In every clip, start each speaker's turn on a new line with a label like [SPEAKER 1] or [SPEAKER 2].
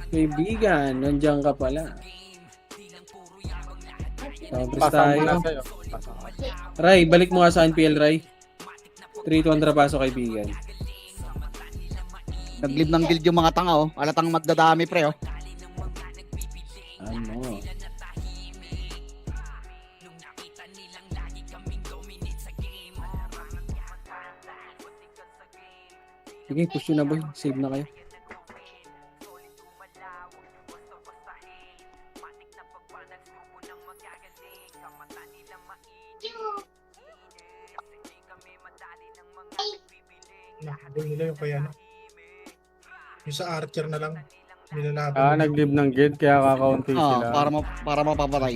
[SPEAKER 1] Kaibigan, nandiyan ka pala. Tapos
[SPEAKER 2] Pasang
[SPEAKER 1] tayo.
[SPEAKER 2] muna sa'yo. Pasang.
[SPEAKER 1] Ray, balik mo nga sa NPL, Ray. 3-2 paso, kaibigan.
[SPEAKER 3] Nag-leave ng guild yung mga tanga oh. Alatang magdadami pre oh.
[SPEAKER 1] Ano? Sige, push yun na boy. Save na kayo.
[SPEAKER 4] Nakabay nila yung kaya ano. Yung sa Archer na lang. Nilalaban
[SPEAKER 2] Ah,
[SPEAKER 4] nila.
[SPEAKER 2] nag-give ng guild kaya kakaunti sila.
[SPEAKER 3] Para mapapatay.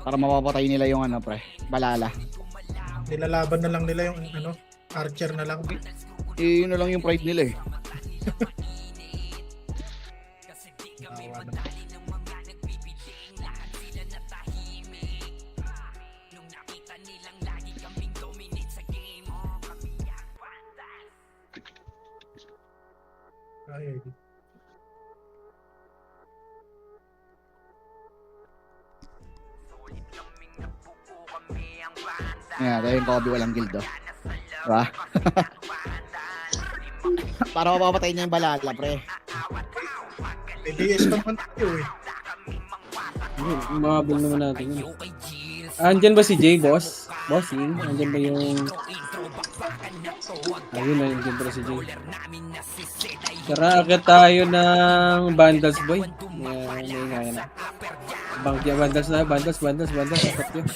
[SPEAKER 3] Para mapapatay nila yung ano pre. Balala.
[SPEAKER 4] Nilalaban na lang nila yung ano. Archer na lang.
[SPEAKER 3] Eh, yun na lang yung pride nila eh.
[SPEAKER 4] Awa naman. Ay,
[SPEAKER 3] Yeah, tayo yung Kobe walang guild oh. Diba? Para mapapatay niya yung balala pre.
[SPEAKER 4] may DS pa naman tayo eh.
[SPEAKER 1] Yun, umabol naman natin yun. Andyan ba si Jay, boss? Bossing? Andyan ba yung... Ayun na, andyan pala si Jay. Tara, akit tayo ng Vandals, boy. Yan, ngayon na. Bangkya, Vandals na, Vandals. Akit yun.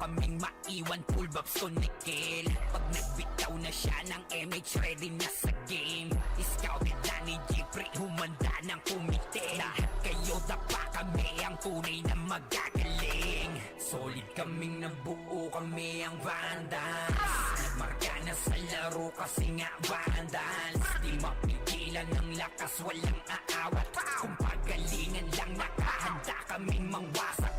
[SPEAKER 5] Kaming maiwan full babs to Nickel. Pag nagbitaw na siya ng MH ready na sa game. Scouted na ni Jeffrey, humanda ng kumite. Lahat kayo dapa kami ang tunay na magagaling. Solid kaming nabuo, kami ang Vandals. Marka na sa laro kasi nga Vandals. Di mapigilan ng lakas, walang aawat. Kung pagalingan lang nakahanda kaming mangwasak.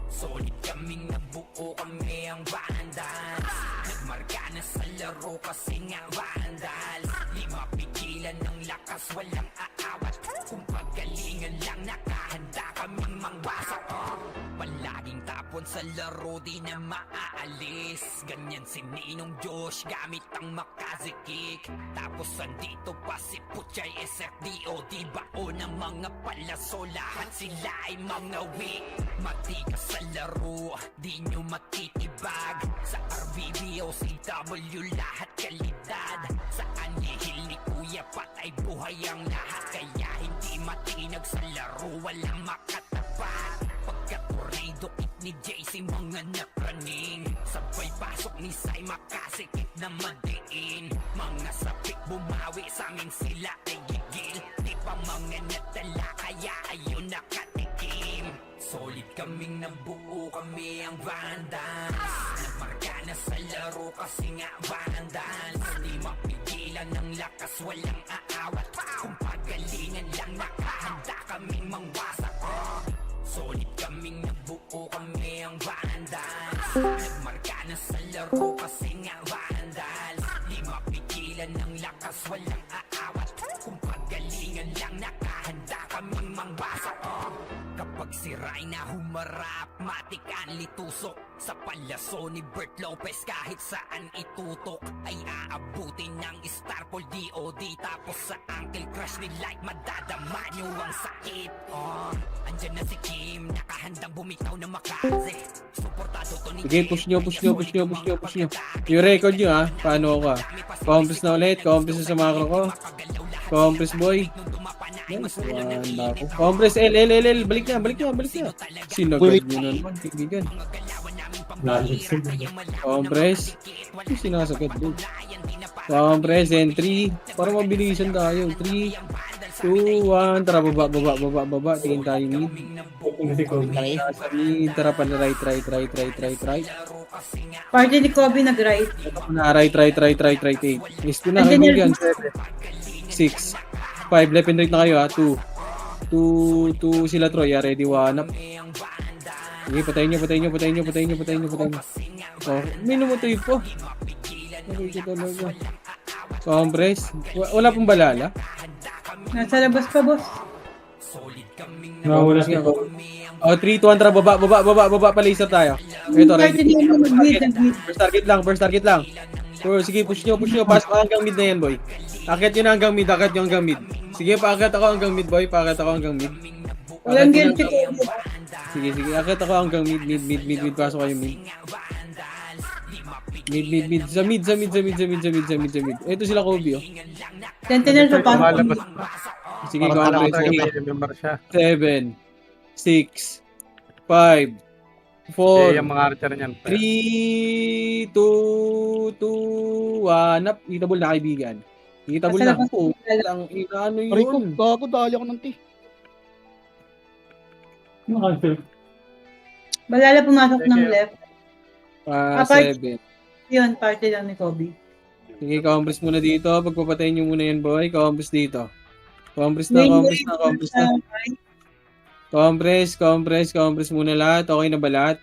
[SPEAKER 5] Solid kaming nabuo, kami ang Vandals. Nagmarka na sa laro kasi nga Vandals. Di mapigilan ng lakas, walang aawat. Kung pagalingan lang nakahanda kaming mangwasak. Palaging tapon sa laro, di na maaalis. Ganyan si Ninong Josh, gamit ang makazikik. Tapos andito pa si Puchay SFDO. Di bao ng mga palaso, lahat sila ay mga weak. Matikas sa laro, di nyo matitibag. Sa RVBO, CW, lahat kalidad. Sa anihil ni Kuya, patay buhay ang lahat. Kaya hindi matinag sa laro, walang makatapat. Pagka-tornado kit ni JC, mga napraning. Sabay pasok ni Sai, makasikip na madiin. Mga sapik bumawi, sa amin sila ay gigil. Di pa mga natala, kaya ayun nakatikim. Solid kaming nabuo, kami ang Vandals. Nagmarka na sa laro kasi nga Vandals. Di mapigilan ng lakas, walang aawat. Kung pagalingan lang nakahanda kaming mangwasak. Solid kaming nabuo, kami ang Vandals. Nagmarka na sa laro kasi nga Vandals. Di mapigilan ng lakas, walang aawat. Kung pagalingan lang nakahanda kaming mangwasak. Kapag si Rayna humarap, matik ang litusok. Sa palaso ni Bert Lopez, kahit saan itutok ay aabutin ng Starpol DOD. Tapos sa Uncle Crush ni Light, madadama nyo ang sakit. Andyan na si Kim, nakahandang bumitaw na makaze. Suportado to ni
[SPEAKER 1] Sige, push nyo. Yung record nyo, ha? Paano ako, ha? Compress na ulit. Compress na sa macro ko. Compress, boy. Nice one, bako. Compress, L. Balik na. Sinagad nyo na naman, kaibigan. Compress. Yung sinasagad, boy. Compress, and 3. Para mabilisan tayo. 3, 2, 1. Tara, baba. Tingin tayo mid. Tara pa na right.
[SPEAKER 6] Party ni Kobe nag-right.
[SPEAKER 1] Na right. 8. Gusto na, kaibigan. 6, 5. Left and right na kayo, ha. 2, 2 sila Troy, ready, one up. Sige, patayin nyo. Oh, minumutoy po. Okay, talaga. Compress. Wala pong balala.
[SPEAKER 6] Nasa labas pa, boss.
[SPEAKER 2] Nawala
[SPEAKER 1] Sige, ako. Oh, 3, 2, 1, baba, pa-laser tayo. Ito,
[SPEAKER 6] Party
[SPEAKER 1] ready.
[SPEAKER 6] nila mag-mid.
[SPEAKER 1] First target lang. So, sige, push nyo. Pasok hanggang mid na yan, boy. Akit yun hanggang mid. Sige, paakyat ako hanggang mid, boy. Mid.
[SPEAKER 6] Walang guilty ko.
[SPEAKER 1] Sige. Akit ako hanggang mid. Pasok kayo mid. Mid. Sa mid. Ito sila Kobe, oh.
[SPEAKER 6] Sentinel sa pasok.
[SPEAKER 2] Lumalabas.
[SPEAKER 1] Sige,
[SPEAKER 3] Parang
[SPEAKER 1] Congress.
[SPEAKER 2] Remember siya.
[SPEAKER 1] 7, 6, 5, 4,
[SPEAKER 2] Yung mga archer niyan.
[SPEAKER 1] 3, 2, 1. Hitable na, kaibigan. Hitable na. Oh, ang ano
[SPEAKER 3] Aray ko,
[SPEAKER 1] yun?
[SPEAKER 3] gago, dali ako ng T.
[SPEAKER 6] Balala pumasok ng left.
[SPEAKER 1] 7.
[SPEAKER 6] Yun, party lang ni Kobe.
[SPEAKER 1] Sige, Congress muna dito. Pagpapatayin nyo muna yan, boy. Congress dito. Congress
[SPEAKER 6] Main
[SPEAKER 1] na.
[SPEAKER 6] wave sa right.
[SPEAKER 1] Compress muna lahat. Okay na ba lahat?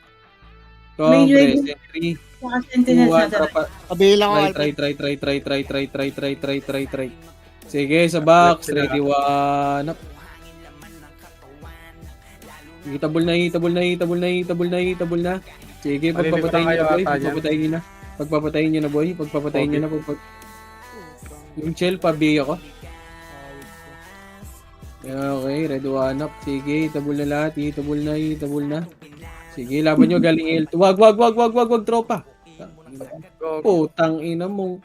[SPEAKER 6] Main
[SPEAKER 1] Compress.
[SPEAKER 6] wave.
[SPEAKER 1] 3,
[SPEAKER 6] Saka
[SPEAKER 1] 2,
[SPEAKER 6] Sentinel
[SPEAKER 1] 1,
[SPEAKER 6] nasa right.
[SPEAKER 3] Kabila ko,
[SPEAKER 1] try. Sige, sa box. Ready, one up. Hitable na. Sige, pagpapatayin nyo na, boy. Pagpapatayin nyo na, boy. Yung shell, pabiya ko. Okay, ready, one up. Sige, hitable na lahat. Hitable na. Sige, laban nyo galing L2. Wag, tropa. Putang ina mo.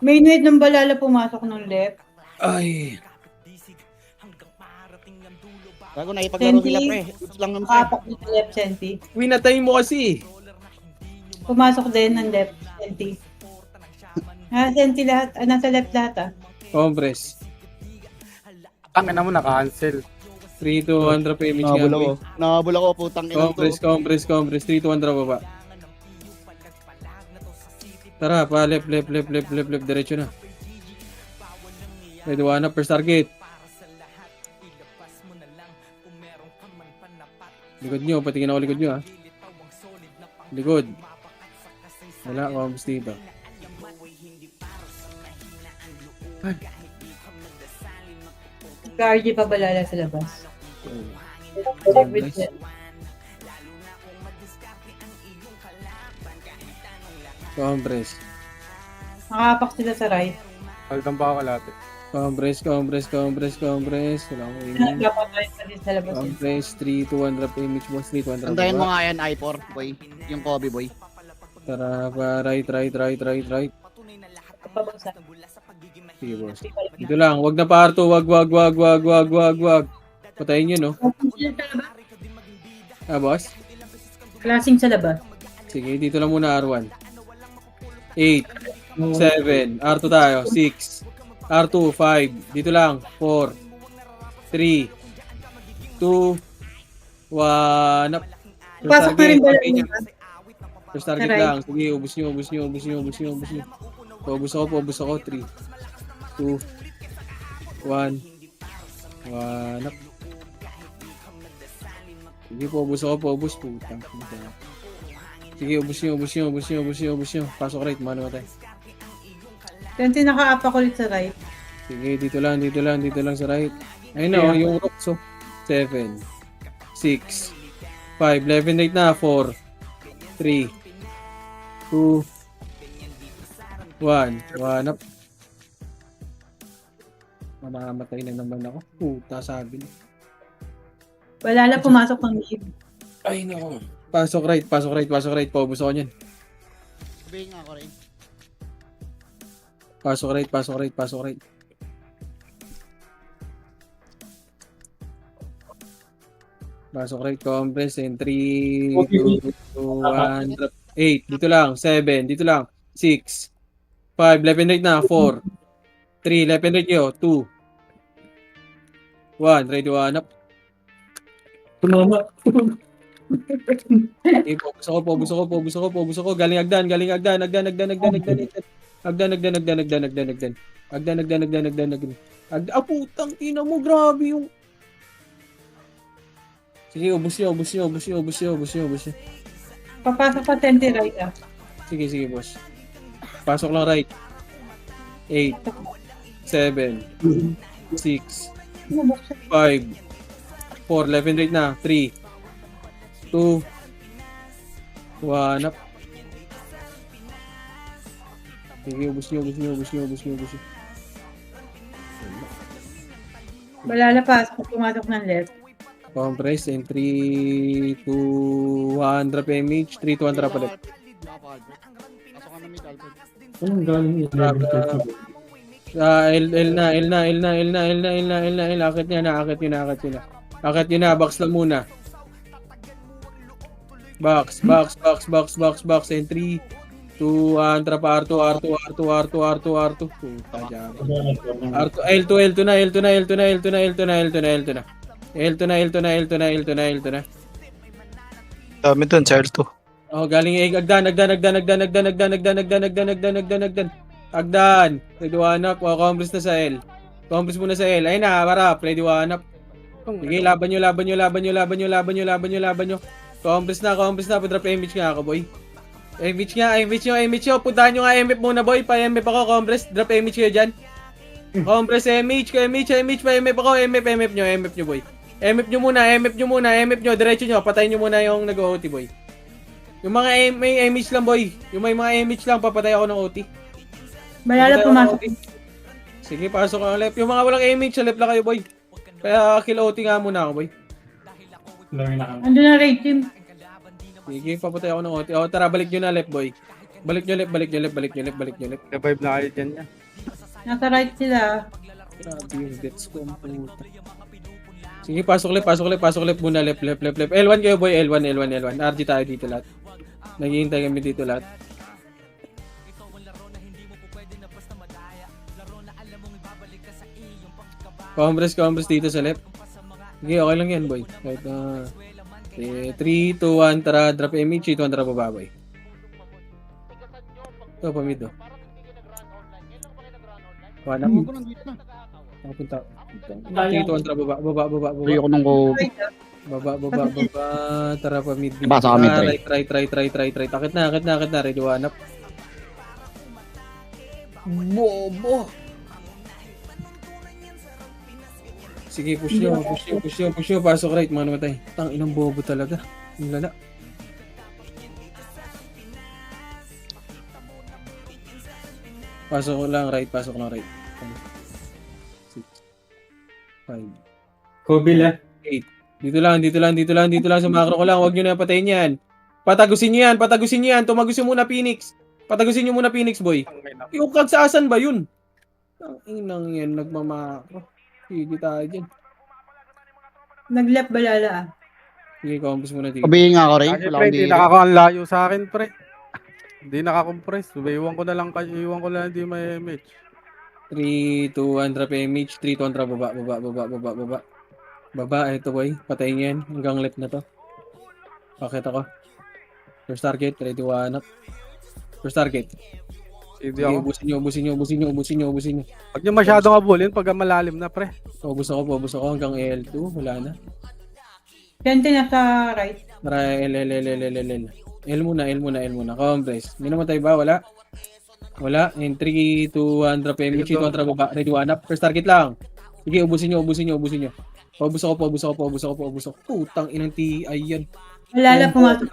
[SPEAKER 6] Main wave ng balala pumasok ng left.
[SPEAKER 1] Ay.
[SPEAKER 3] Gago, naipaglaro nila, pre. Ito lang naman, pre.
[SPEAKER 6] Kapak ng left, Senti.
[SPEAKER 1] Winatay mo kasi.
[SPEAKER 6] Pumasok din ng left, Senti. Senti lahat. Nasa left lahat,
[SPEAKER 1] Compress.
[SPEAKER 2] Ang ina mo naka-cancel.
[SPEAKER 1] 3, 2, 1, drop image nga,
[SPEAKER 3] Nahabol
[SPEAKER 1] boy.
[SPEAKER 3] ako. Nahabol ako, putang ina to.
[SPEAKER 1] Compress. 3, 2, 1, drop baba. Tara, pa left, diretso na. Ready, one up, first target. Likod nyo, patingin ako likod nyo, ha. Likod. Wala, Compress dito. Ay.
[SPEAKER 6] Guardi pa balala sa labas.
[SPEAKER 1] Compress. Compress.
[SPEAKER 6] Nakapak sila sa right.
[SPEAKER 2] Haldang ba ako kalate?
[SPEAKER 1] Compress. Wala akong aiming.
[SPEAKER 6] Napatay pa din sa labas.
[SPEAKER 1] Compress, 3, 2, 1, drop image boss. 3, 2, 1, drop
[SPEAKER 3] Andayan mo
[SPEAKER 1] baba.
[SPEAKER 3] nga yan, I4, boy. Yung Kobe, boy.
[SPEAKER 1] Tara, pa right.
[SPEAKER 6] Pabagsak.
[SPEAKER 1] Sige, boss. Dito lang, wag na pa R2, wag. Patayin nyo, no?
[SPEAKER 6] Klaseng sa labas.
[SPEAKER 1] Boss?
[SPEAKER 6] Klaseng sa labas.
[SPEAKER 1] Sige, dito lang muna R1. 8, 7, R2 tayo, 6, R2, 5, dito lang, 4, 3, 2, 1, up.
[SPEAKER 6] Pasok na rin balala.
[SPEAKER 1] First target
[SPEAKER 6] Aray.
[SPEAKER 1] lang. Sige, ubus nyo. Paubos ako. 3, 2, 1. 1 up. Sige, paubos. Putang. Sige, ubus nyo. Pasok right, mano tayo.
[SPEAKER 6] Senti naka-up ulit sa right.
[SPEAKER 1] Sige, dito lang sa right. Ayun na, yung rock. So, 7, 6, 5, 11 right na, 4, 3, 2, 1 up. Mamamatay na naman ako. Puta, sabi na.
[SPEAKER 6] Balala pumasok ng mid.
[SPEAKER 1] Ay, no. Pasok right. Paubos ako niyan.
[SPEAKER 3] Sabihin nga ako rin.
[SPEAKER 1] Pasok right. Pasok right, compress, and 3, 2, 1, drop. 8, dito lang, 7, dito lang, 6, 5, left and right na, 4, 3, left and right nyo, 2, 1, ready, 1 up.
[SPEAKER 2] Tumama.
[SPEAKER 1] Okay, pobus ako, galing agdan. Putang ina mo, grabe yung Sige, ubus nyo.
[SPEAKER 6] Papasok pa senti right ah.
[SPEAKER 1] Sige, boss. Pasok lang right. 8, 7, 6,
[SPEAKER 6] Bubuksan.
[SPEAKER 1] 5, 4, left and right na. 3, 2, 1, up. Sige, ubus nyo.
[SPEAKER 6] Malalapas pag pumasok ng left.
[SPEAKER 1] Compress and 3, 2, 1, drop image. 3, 2, 1, drop ulit.
[SPEAKER 3] Pasok ka na mid, Alfred.
[SPEAKER 2] Anong galing yun?
[SPEAKER 1] L na. Akit nyo na. Box lang muna. Box. And 3, 2, 1, drop R2. Puta dyan. L2 na.
[SPEAKER 7] Dami dun, sa L2.
[SPEAKER 1] Oh, galing Agdan. Agdan. Ready one up. Oh, compress na sa L. Compress muna sa L. Ayun na, para. Ready one up. Sige, laban nyo. Compress na. Drop image nga ako, boy. Image nyo. Puntahan nyo nga MF muna, boy. Pa-MF ako, compress. Drop image kayo dyan. Compress image. Pa-MF ako. MF nyo, boy. MF nyo. Diretso nyo. Patayin nyo muna yung nag-OT, boy. Yung mga may image lang, boy. Yung may mga image lang, papatay ako ng OT.
[SPEAKER 6] Malala pumasok.
[SPEAKER 1] Sige, pasok ang left. Yung mga walang image, sa left lang kayo, boy. Kaya kill OT nga muna ako, boy.
[SPEAKER 6] Ando na raid team.
[SPEAKER 1] Sige, papatay ako ng OT. O, tara, balik nyo na left, boy. Balik nyo left.
[SPEAKER 2] Revive na kayo dyan niya.
[SPEAKER 6] Nasa right sila.
[SPEAKER 1] Grabe yung gets ko. Sige, pasok left muna. Left. L1 kayo, boy. L1. RG tayo dito lahat. Naghihintay kami dito lahat. Compress dito sa left. Sige, okay lang yan, boy. Kahit na 3, 2, 1, tara, drop image, 2, tara baba, boy. Ito, pamid, oh. Wala
[SPEAKER 3] Ano
[SPEAKER 1] mo.
[SPEAKER 3] ko nandito na?
[SPEAKER 1] Punta. 3, 2, 1, tara baba.
[SPEAKER 3] Tuloy ako nung ko.
[SPEAKER 1] Baba. Tara, pamid.
[SPEAKER 3] Pasok kami, try.
[SPEAKER 1] Right. Akit na. Ready, one up. Bobo. Sige, push nyo. Pasok right, mga namatay. Tang inang bobo talaga. Ang lala. Pasok lang right. 6, 5,
[SPEAKER 2] Kobe la.
[SPEAKER 1] 8. Dito lang sa macro ko lang. Huwag nyo na patayin yan. Patagusin nyo yan. Tumagusin muna Phoenix. Patagusin nyo muna Phoenix, boy. Yung kagsaasan ba yun? Ang inang yan, nagmamakro. Sige tayo dyan.
[SPEAKER 6] Nag-left balala ah.
[SPEAKER 1] Sige, compass muna dito.
[SPEAKER 3] Pabihin nga ako rin.
[SPEAKER 2] Kasi
[SPEAKER 3] Wala
[SPEAKER 2] pre,
[SPEAKER 3] akong
[SPEAKER 2] di
[SPEAKER 3] di.
[SPEAKER 2] nakakaanlayo sa akin, pre. Hindi nakakompress. Iwan ko na lang hindi may image.
[SPEAKER 1] 3, 2, 1, drop image. 3, 2, 1, drop baba. Baba, ito boy. Patayin yan. Hanggang left na to. Bakit ako? First target, ready, one up. First target.
[SPEAKER 2] CD
[SPEAKER 1] Sige,
[SPEAKER 2] ako.
[SPEAKER 1] ubusin nyo.
[SPEAKER 2] Huwag nyo masyadong abulin pag malalim na, pre.
[SPEAKER 1] Paubos ako hanggang L2. Wala na.
[SPEAKER 6] Senti nasa right.
[SPEAKER 1] Tara, L muna. Compress. May namatay ba? Wala. In 3, 2, 1, drop image. 2, drop baba. Ready, one up. First target lang. Sige, ubusin nyo. Paubos ako. Putang inang TI yan.
[SPEAKER 6] Malala pumasok.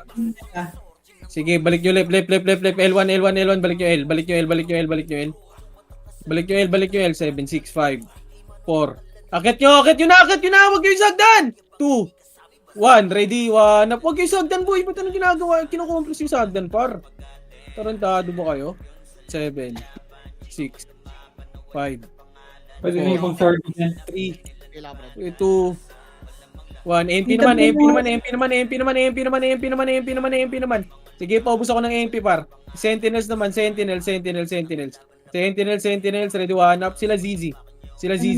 [SPEAKER 1] Sige, balik nyo left. L1. Balik nyo L. Balik nyo L. 7, 6, 5, 4. Akit nyo na. Huwag kayo sagdan. 2, 1. Ready, one up. Huwag kayo sagdan, boy. Ba't anong ginagawa? Kinukompress yung sagdan, par. Tarantado ba kayo? 7, 6, 5,
[SPEAKER 2] Pwede na ibang target yan.
[SPEAKER 1] 3,
[SPEAKER 3] Kailangan, pre.
[SPEAKER 1] 2, 1. MP naman. Sige, paubos ako ng MP, par. Sentinels naman. Sentinels. Ready, one up. Sila ZZ,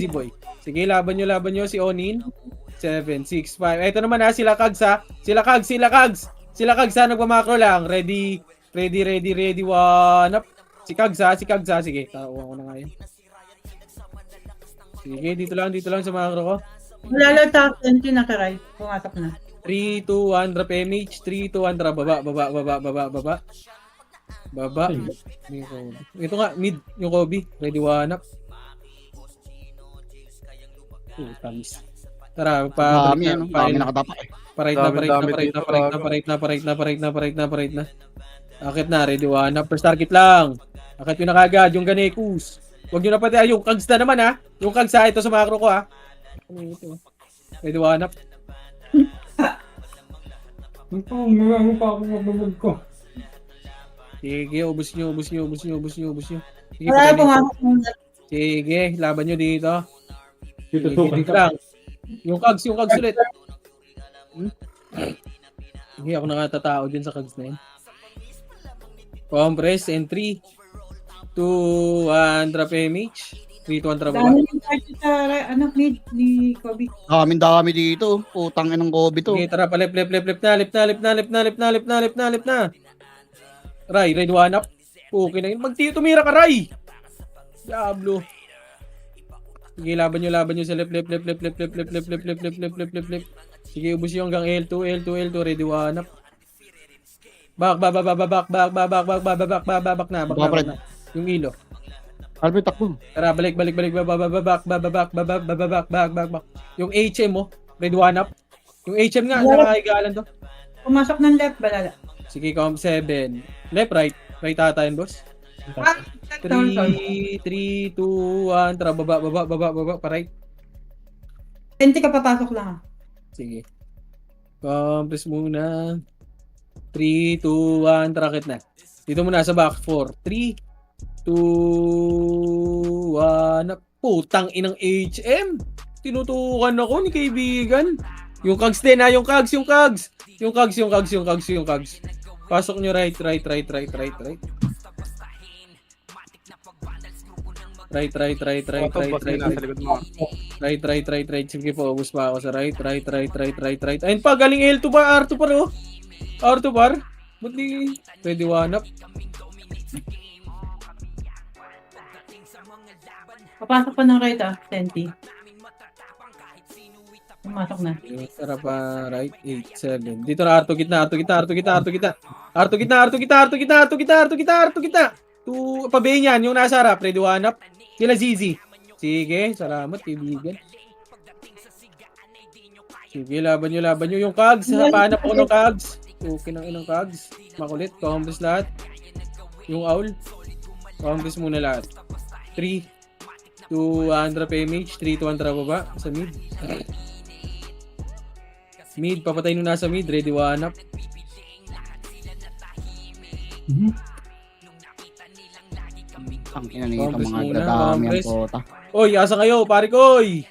[SPEAKER 1] boy. Sige, laban nyo si Onin. 7, 6, 5. Ito naman ha, sila Kags ha. Sila Kags ha, nagmamakro lang. Ready, one up. Si Kags ha. Sige, tawa ko na nga yun. Sige, dito lang sa macro ko.
[SPEAKER 6] Malala ta senti nasa right. Pumasok na.
[SPEAKER 1] 3, 2, 1, drop MH. 3, 2, 1, drop. Baba. Baba. Ito nga, mid. Yung Kobe. Ready, one up. Tamis. Tara,
[SPEAKER 3] Dami, ano? Dami nakatapak eh.
[SPEAKER 1] Parade na. Akit na, ready, one up. First target lang. Akit yun na kagad, yung Ganekus. Huwag nyo na pati, yung Kags na naman ha. Yung Kags ha, ito sa macro ko ha. Ready, one up. Sige, ubus nyo. Sige,
[SPEAKER 6] Wala
[SPEAKER 1] patay nyo.
[SPEAKER 6] pumasok ng left.
[SPEAKER 1] Sige, laban nyo dito. Dito lang. Yung Kags ulit. Hindi ako nakatatao din sa Kags na yun. Compress and 3, 2, 1, drop MH. 3, 2, 1, drop baba.
[SPEAKER 6] Dahil yung party sa mid ni Kobe.
[SPEAKER 3] Dami dito. Putang inang Kobe to.
[SPEAKER 1] Sige, tara pa, lip na. Ray, ready, one up. Okay na yun. Tumira ka, Ray! Diablo. Sige, laban nyo sa lip. Sige, ubus yung hanggang L2, ready, one up. Back na. Yung ilo.
[SPEAKER 3] Alvin, takbo.
[SPEAKER 1] Tara, balik, back. Yung HM mo, ready, one up. Yung HM nga, nakakahigalan to.
[SPEAKER 6] Pumasok ng left, balala.
[SPEAKER 1] Sige, comp 7. Left, right. Right ata yun, boss. 3, 2, 1. Tara, baba. Pa-right.
[SPEAKER 6] 20 ka papasok lang.
[SPEAKER 1] Sige. Compress muna. 3, 2, 1. Trakit na. Dito muna sa back 4. 3, 2, 1. Putang inang HM. Tinutukan ako ni kaibigan. Yung Kags din ha. Yung Kags. Pasok nyo right. Right.
[SPEAKER 3] Bottom nasa likod mo.
[SPEAKER 1] Right. Sige po, ubus pa ako sa right. Ayun pa, galing L2 pa, R2 pa ro. R2 par. Ba't di pwede one up?
[SPEAKER 6] Papasok pa ng right 20. Pumasok na.
[SPEAKER 1] Tara pa, right, 8, 7. Dito na, R2 gitna. Pabayin yan, yung nasa harap, ready one up. Kila Zizi. Sige, salamat, kaibigan. Sige, laban nyo. Yung Kags, hanap ako ng Kags. Okay ng inang Kags. Makulit, compress lahat. Yung Owl. Compress muna lahat. 3, 2, 1, drop MH. 3, 2, 1, drop baba. Sa mid. Mid, papatay nung nasa mid. Ready, one up.
[SPEAKER 3] Ang ina nito
[SPEAKER 1] Compress
[SPEAKER 3] mga
[SPEAKER 1] muna,
[SPEAKER 3] dadami ang
[SPEAKER 1] compress.
[SPEAKER 3] kota.
[SPEAKER 1] Oy, asa kayo, pare ko, oy.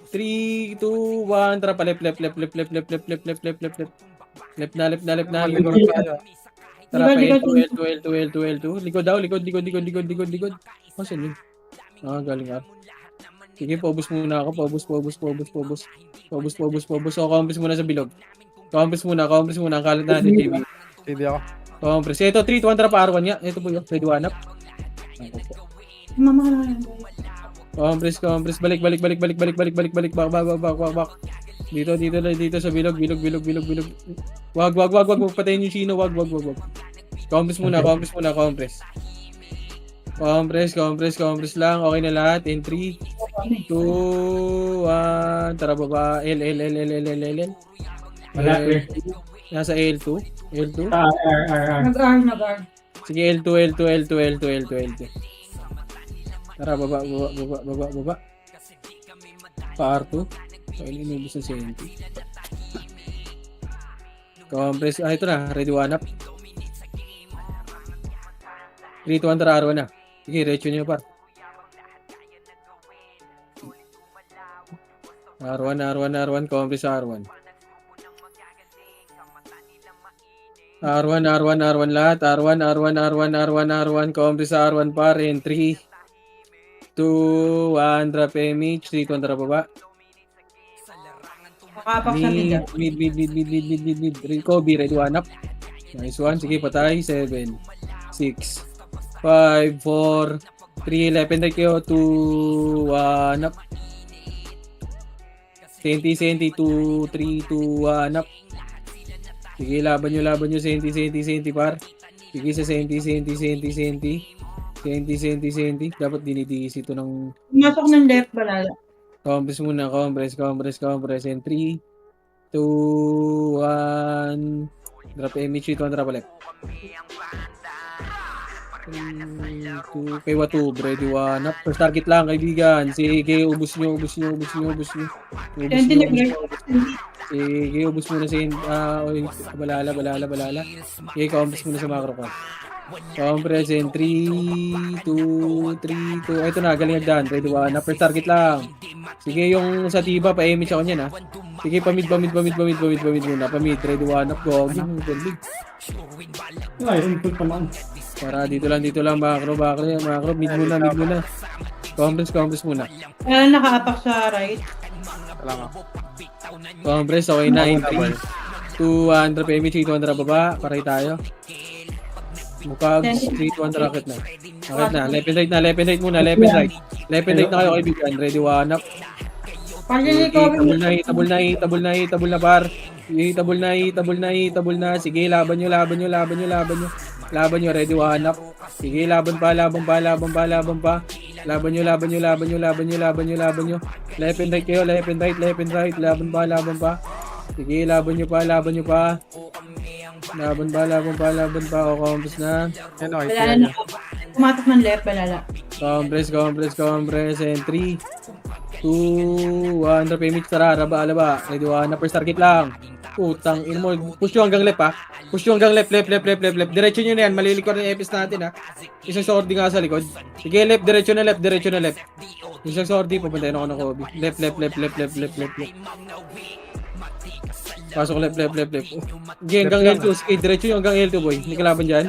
[SPEAKER 1] 3, 2, 1, tara pa, left. Left na. Tara pa, L2. Likod daw, likod. Masan yun? Galing up. Sige, paubos muna ako, paubos. So, compress muna sa bilog. Compress muna, ang kalat natin, JB.
[SPEAKER 2] Hindi ako.
[SPEAKER 1] Compress. Ito, 3, 2, 1, tara pa, R1 nga. Ito po yun, ready, one up.
[SPEAKER 6] Mama ka na.
[SPEAKER 1] Compress. Balik. Back. Dito sa bilog. Wag. Patayin yung Chino. Wag. Compress muna. Compress lang. Okay na lahat. In 3, 2, 1. Tara baba. L. Nasa L2.
[SPEAKER 6] Nag-R.
[SPEAKER 1] Sige, L2. Tara, baba. Pa-R2. Kaya inubos na CNT. Compress. Ito na. Ready, one up. 3, 2, 1, tara, R1 na. Sige, retso nyo pa. R1. Compress R1. R1 lahat. R1. Compress R1 par. In 3, 2, 1, drop MH. 3, 2, 1, drop baba.
[SPEAKER 6] Makapak sa mid.
[SPEAKER 1] Mid. Kobe, ready, one up. Nice one. Sige, patay. 7, 6, 5, 4, 3, 11. Right kayo. 2, 1 up. Senti, 2, 3, 2, 1, up. Sige, laban nyo, Senti, par. Sige sa Senti. Dapat dinidisi ito ng
[SPEAKER 6] Pumasok ng left, balala.
[SPEAKER 1] Compress muna, compress. And 3, 2, 1. Drop image, ito ang drop ulit. 3, 2, kay Watu, ready 1 up. First target lang, kaibigan. Sige, ubus nyo.
[SPEAKER 6] Senti nag-guard.
[SPEAKER 1] Sige, ubus muna sa balala. Sige, compress muna sa macro ko. Compress in 3, 2, 3, 2. Ito na, galing agdan. Ready 1 up. First target lang. Sige, yung sa tiba, pa-image ako niyan, ha. Sige, pamid muna. Pamid, ready 1 up. Go. Galing.
[SPEAKER 7] Ay, input naman.
[SPEAKER 1] Para dito lang, macro, mid muna. Compress muna.
[SPEAKER 6] Nakaapak sa right.
[SPEAKER 2] Salamat.
[SPEAKER 1] Compress, okay na, in 3, 2, 1, drop image, 200 baba, paray tayo. Mukha, 3, 200 rocket na. Rocket na, left and right muna, left and right na kayo kaibigan, ready 1 up. Hitabol na par. Hitabol na. Sige, laban nyo. Laban nyo, ready 1 up. Sige, laban pa. Laban nyo. Left and right kayo, left and right. Laban pa. Sige, laban nyo pa. Laban pa. O, compass na.
[SPEAKER 2] Yan o,
[SPEAKER 6] Balala na. Pumasok ng left, balala.
[SPEAKER 1] Compress. And 3, 2, 1. Drop image, tara. Alaba. Ready 1 up. First target lang. Utang, mo. Push nyo hanggang left, ha. Left. Diretso nyo na yan. Malilikod na yung epis natin, ha. Isang sordi nga sa likod. Sige, left. Diretso na left. Isang sordi. Papuntayin ako ng Kobe. Left. Pasok left. Sige, hanggang L2. Sige, diretso nyo hanggang L2, boy. Hindi kalaban dyan.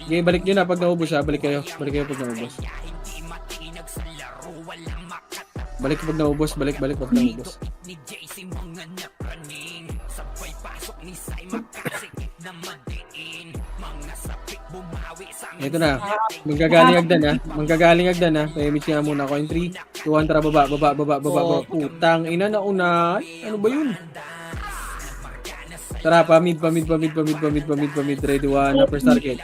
[SPEAKER 1] Sige, balik nyo na pag naubos, ha. Balik kayo pag naubos. Balik pag naubos. Ito na. Manggagaling agdan, ha. Pahimit nga muna ako. In 3, 2, 1, tara, baba. Putang ina na una. Ano ba yun? Tara, pamid. Ready 1, upper target.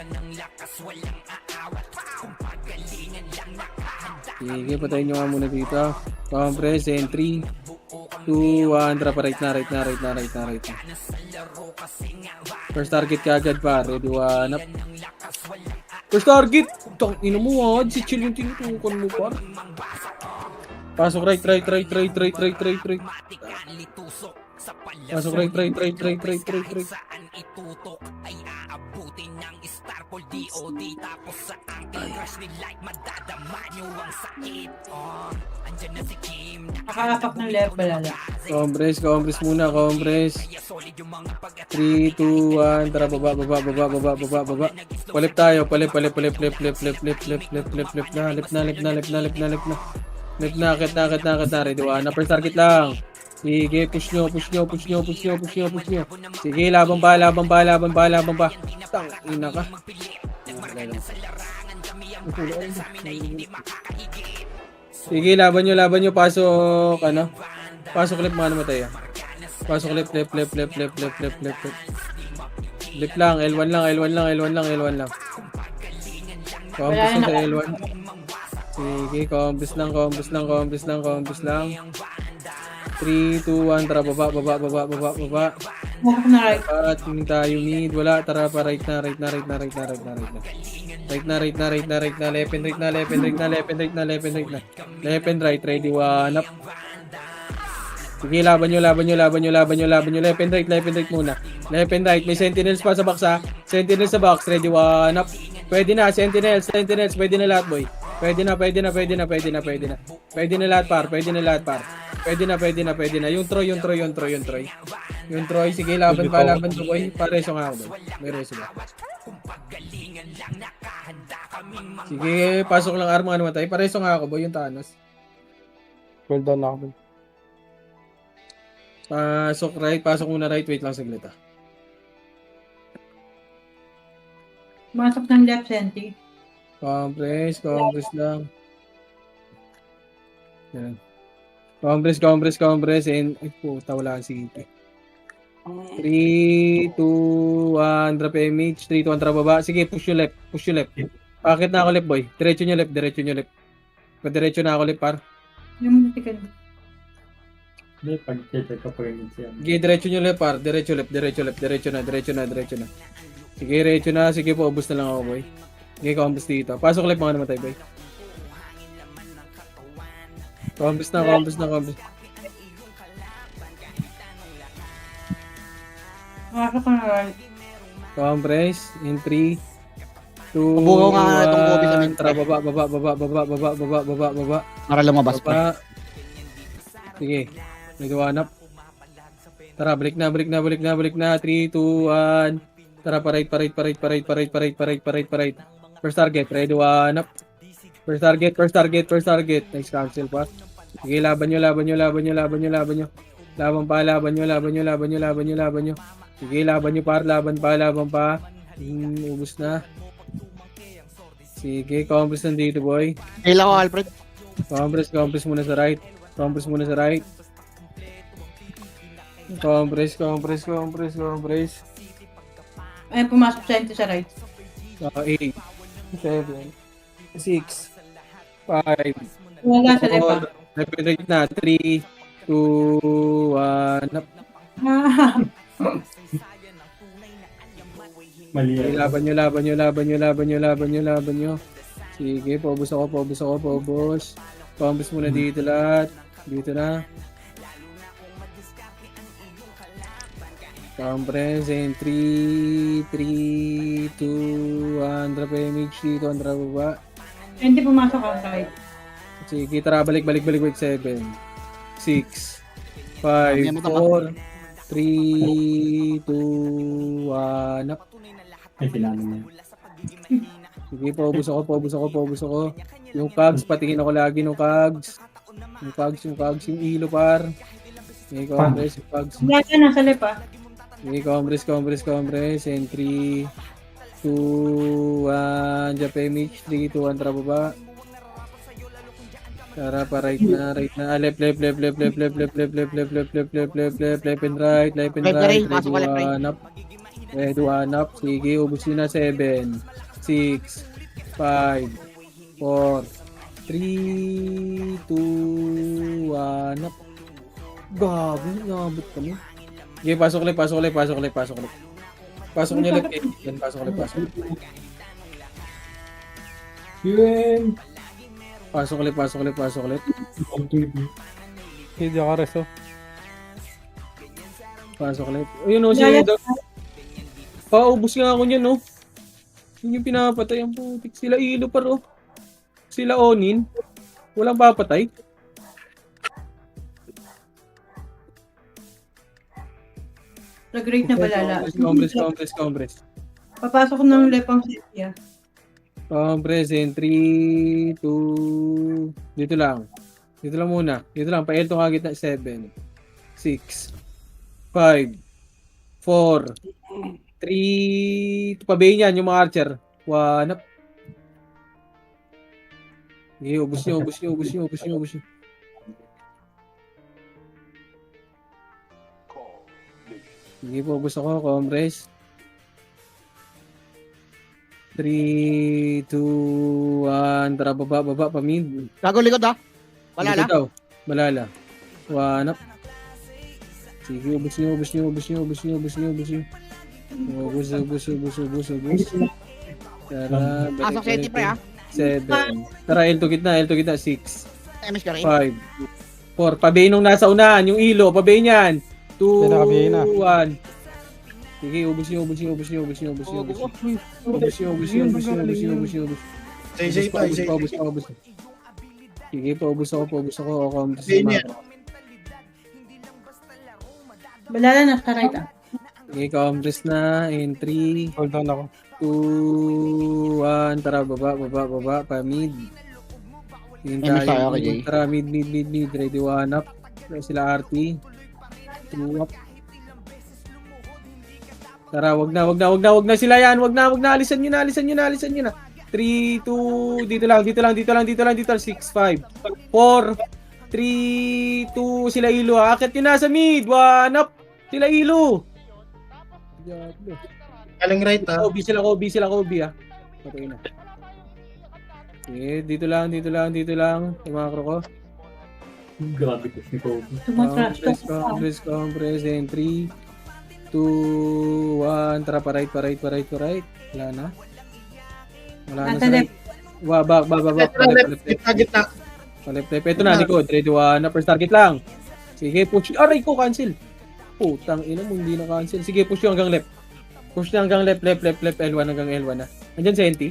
[SPEAKER 1] Sige, patayin nyo nga muna dito. Compress, and 3, 2, 1, tara pa, right na. First target kagad pa, ready 1 up. First target! Tang ina mo, ha. Si chill yung tinutukan mo, par. Pasok right. Pasok right.
[SPEAKER 6] Nakaapak ng left, balala.
[SPEAKER 1] Compress muna. 3, 2, 1, tara, baba. Palip tayo. Left na. Akit na. Ready 1 upper target lang. Sige, push nyo. Sige, laban pa. Tang ina ka. Sige, laban nyo. Pasok left, mga namatay, ha. Pasok left. Left lang, L1 lang. Compass na sa L1. Sige, compass lang. 3, 2, 1, tara, baba.
[SPEAKER 6] Pumasok na right.
[SPEAKER 1] At hindi tayo mid, wala, tara pa, right na. Right na. Left and right, ready 1 up. Sige, laban nyo. Left and right muna. Left and right, may sentinels pa sa box, ha. Sentinels sa box, ready 1 up. Pwede na, sentinels, pwede na lahat, boy. Pwede na. Pwede na lahat, par. Pwede na. Yung Troy, sige, laban to, boy. Pareso nga ako, boy. May reso ba? Sige, pasok lang arma nga namatay. Pareso nga ako, boy, yung Thanos.
[SPEAKER 2] Well done ako.
[SPEAKER 1] Pasok muna right. Wait lang saglit, ha.
[SPEAKER 6] Pumasok ng left, Senti.
[SPEAKER 1] Compress lang. Yan. Compress, and, ay, puta, wala ang city. 3, 2, 1, drop MH, 3, 2, 1, tara baba. Sige, push your left. Bakit na ako left, boy? Diretso nyo left. Padiretso na ako left, par.
[SPEAKER 6] Yung tikan.
[SPEAKER 7] Hindi, pag-check ko pa rin siya.
[SPEAKER 1] Sige, diretso nyo left, par. Diretso na. Sige, diretso na. Sige, paubos na lang ako, boy. Sige, compass dito. Pasok left, mga namatay, boy. Compass na.
[SPEAKER 6] Pumasok ko na right.
[SPEAKER 1] Compress, in 3, 2,
[SPEAKER 3] Pabukaw nga itong Kobe sa mid.
[SPEAKER 1] tara, baba.
[SPEAKER 3] Para lumabas pa.
[SPEAKER 1] Baba. Sige, may gawanap. Tara, balik na. 3, 2, 1. Tara, pa-right. First target, ready, 1 up. First target. Nice cancel pa. Sige, laban nyo. Laban nyo. Sige, laban pa. Ubus na. Sige, compress nandito, boy.
[SPEAKER 3] Kailan ko, Alfred.
[SPEAKER 1] Compress muna sa right. Compress.
[SPEAKER 6] Ay, pumasok sa right.
[SPEAKER 1] 8, 7, 6, 5,
[SPEAKER 6] Wala sa left ah.
[SPEAKER 1] Repeat na. 3, 2, 1. Up.
[SPEAKER 7] Mali
[SPEAKER 1] Okay,
[SPEAKER 7] yan.
[SPEAKER 1] laban nyo. Sige, paubos ako. Paubos muna dito lahat. Dito na. Compress in 3, 2, 1. Drop image dito. Andra baba.
[SPEAKER 6] Hindi pumasok ang right.
[SPEAKER 1] Sige, tara, balik. 7, 6, 5, 4, 3, 2, 1. Up.
[SPEAKER 7] Ay, sinano niya.
[SPEAKER 1] Sige, paubos ako. Yung cogs, patingin ako lagi ng cogs. Yung cogs, yung ilo, par. Sige, compress, yung cogs.
[SPEAKER 6] Wala ka nasa left ah.
[SPEAKER 1] Sige, compress. And 3, 2, 1. Jump image, 3, 2, 1, tara baba. Tara, pa right na. Left and right.
[SPEAKER 3] Pasok ko left, right.
[SPEAKER 1] Ready, 1 up. Sige, ubus nyo na. 7, 6, 5, 4, 3, 2, 1 up. Gabi, nabot kami. Sige, pasok ulit. Pasok nyo left. Yan, pasok ulit.
[SPEAKER 7] Yun!
[SPEAKER 1] Pasok ulit.
[SPEAKER 2] Hindi ako reso.
[SPEAKER 1] Pasok ulit. Ayun o, si paubos nga ako niyan, no? Yun yung pinapatay ang putik. Sila ilo paro. Sila onin. Walang papatay.
[SPEAKER 6] Nag-rate na balala.
[SPEAKER 1] Compress.
[SPEAKER 6] Papasok ko ng left ang Cynthia.
[SPEAKER 1] Compress in 3, 2, dito lang muna. Pa L to kagit na 7, 6, 5, 4, 3, pabayin yan yung mga archer. 1 up. Okay, ubus nyo. Sige po, ubus ako, compress. 3, 2, 1, tara baba, pamid.
[SPEAKER 3] Gago likod ha. Wala
[SPEAKER 1] Dito daw. Balala. 1 up. Sige, ubus nyo. Tara,
[SPEAKER 3] Pasok sa pre ha.
[SPEAKER 1] 7. Tara, L to gitna, 6,
[SPEAKER 3] MS ka rin.
[SPEAKER 1] 5, 4. Pabayin nung nasa unahan, yung ilo, pabayin yan. 2,
[SPEAKER 2] Pinakabayin na.
[SPEAKER 1] 1. Sige, ubus nyo.
[SPEAKER 4] JJ pa.
[SPEAKER 1] Ubus. Sige, paubos ako. Compress
[SPEAKER 4] Game
[SPEAKER 1] na
[SPEAKER 4] yan.
[SPEAKER 1] ako.
[SPEAKER 6] Balala na sa right ah.
[SPEAKER 1] Sige, compress na. In 3,
[SPEAKER 2] Hold on ako.
[SPEAKER 1] 2, 1. Tara, baba. Pa mid. Yun
[SPEAKER 3] MS tayo, okay, Jay.
[SPEAKER 1] Tara, mid. Ready, 1 up. Sila RT. 2 up. Tara, wag na sila yan. Wag na. Alisan nyo na. 3, 2, dito lang. 6, 5, 4, 3, 2, sila Ilo ha. Akit yun na sa mid. One up. Sila Ilo. Diablo.
[SPEAKER 4] Galing right ha.
[SPEAKER 1] Sila Kobe ha. Patay na. Okay, dito lang. Tumakro ko.
[SPEAKER 7] Grabe ko si Kobe.
[SPEAKER 6] Tumatrash ka.
[SPEAKER 1] Compress. And 3, 2, 1. Tara, pa right. Wala na.
[SPEAKER 6] Nasa left.
[SPEAKER 1] Back.
[SPEAKER 4] Gitna.
[SPEAKER 1] Left. Ito na, likod. Ready, one. First target lang. Sige, push. Aray ko, cancel. Putang ina mo, hindi na cancel. Sige, push nyo hanggang left. Push na hanggang left. L1 hanggang L1 na. Andyan si NT.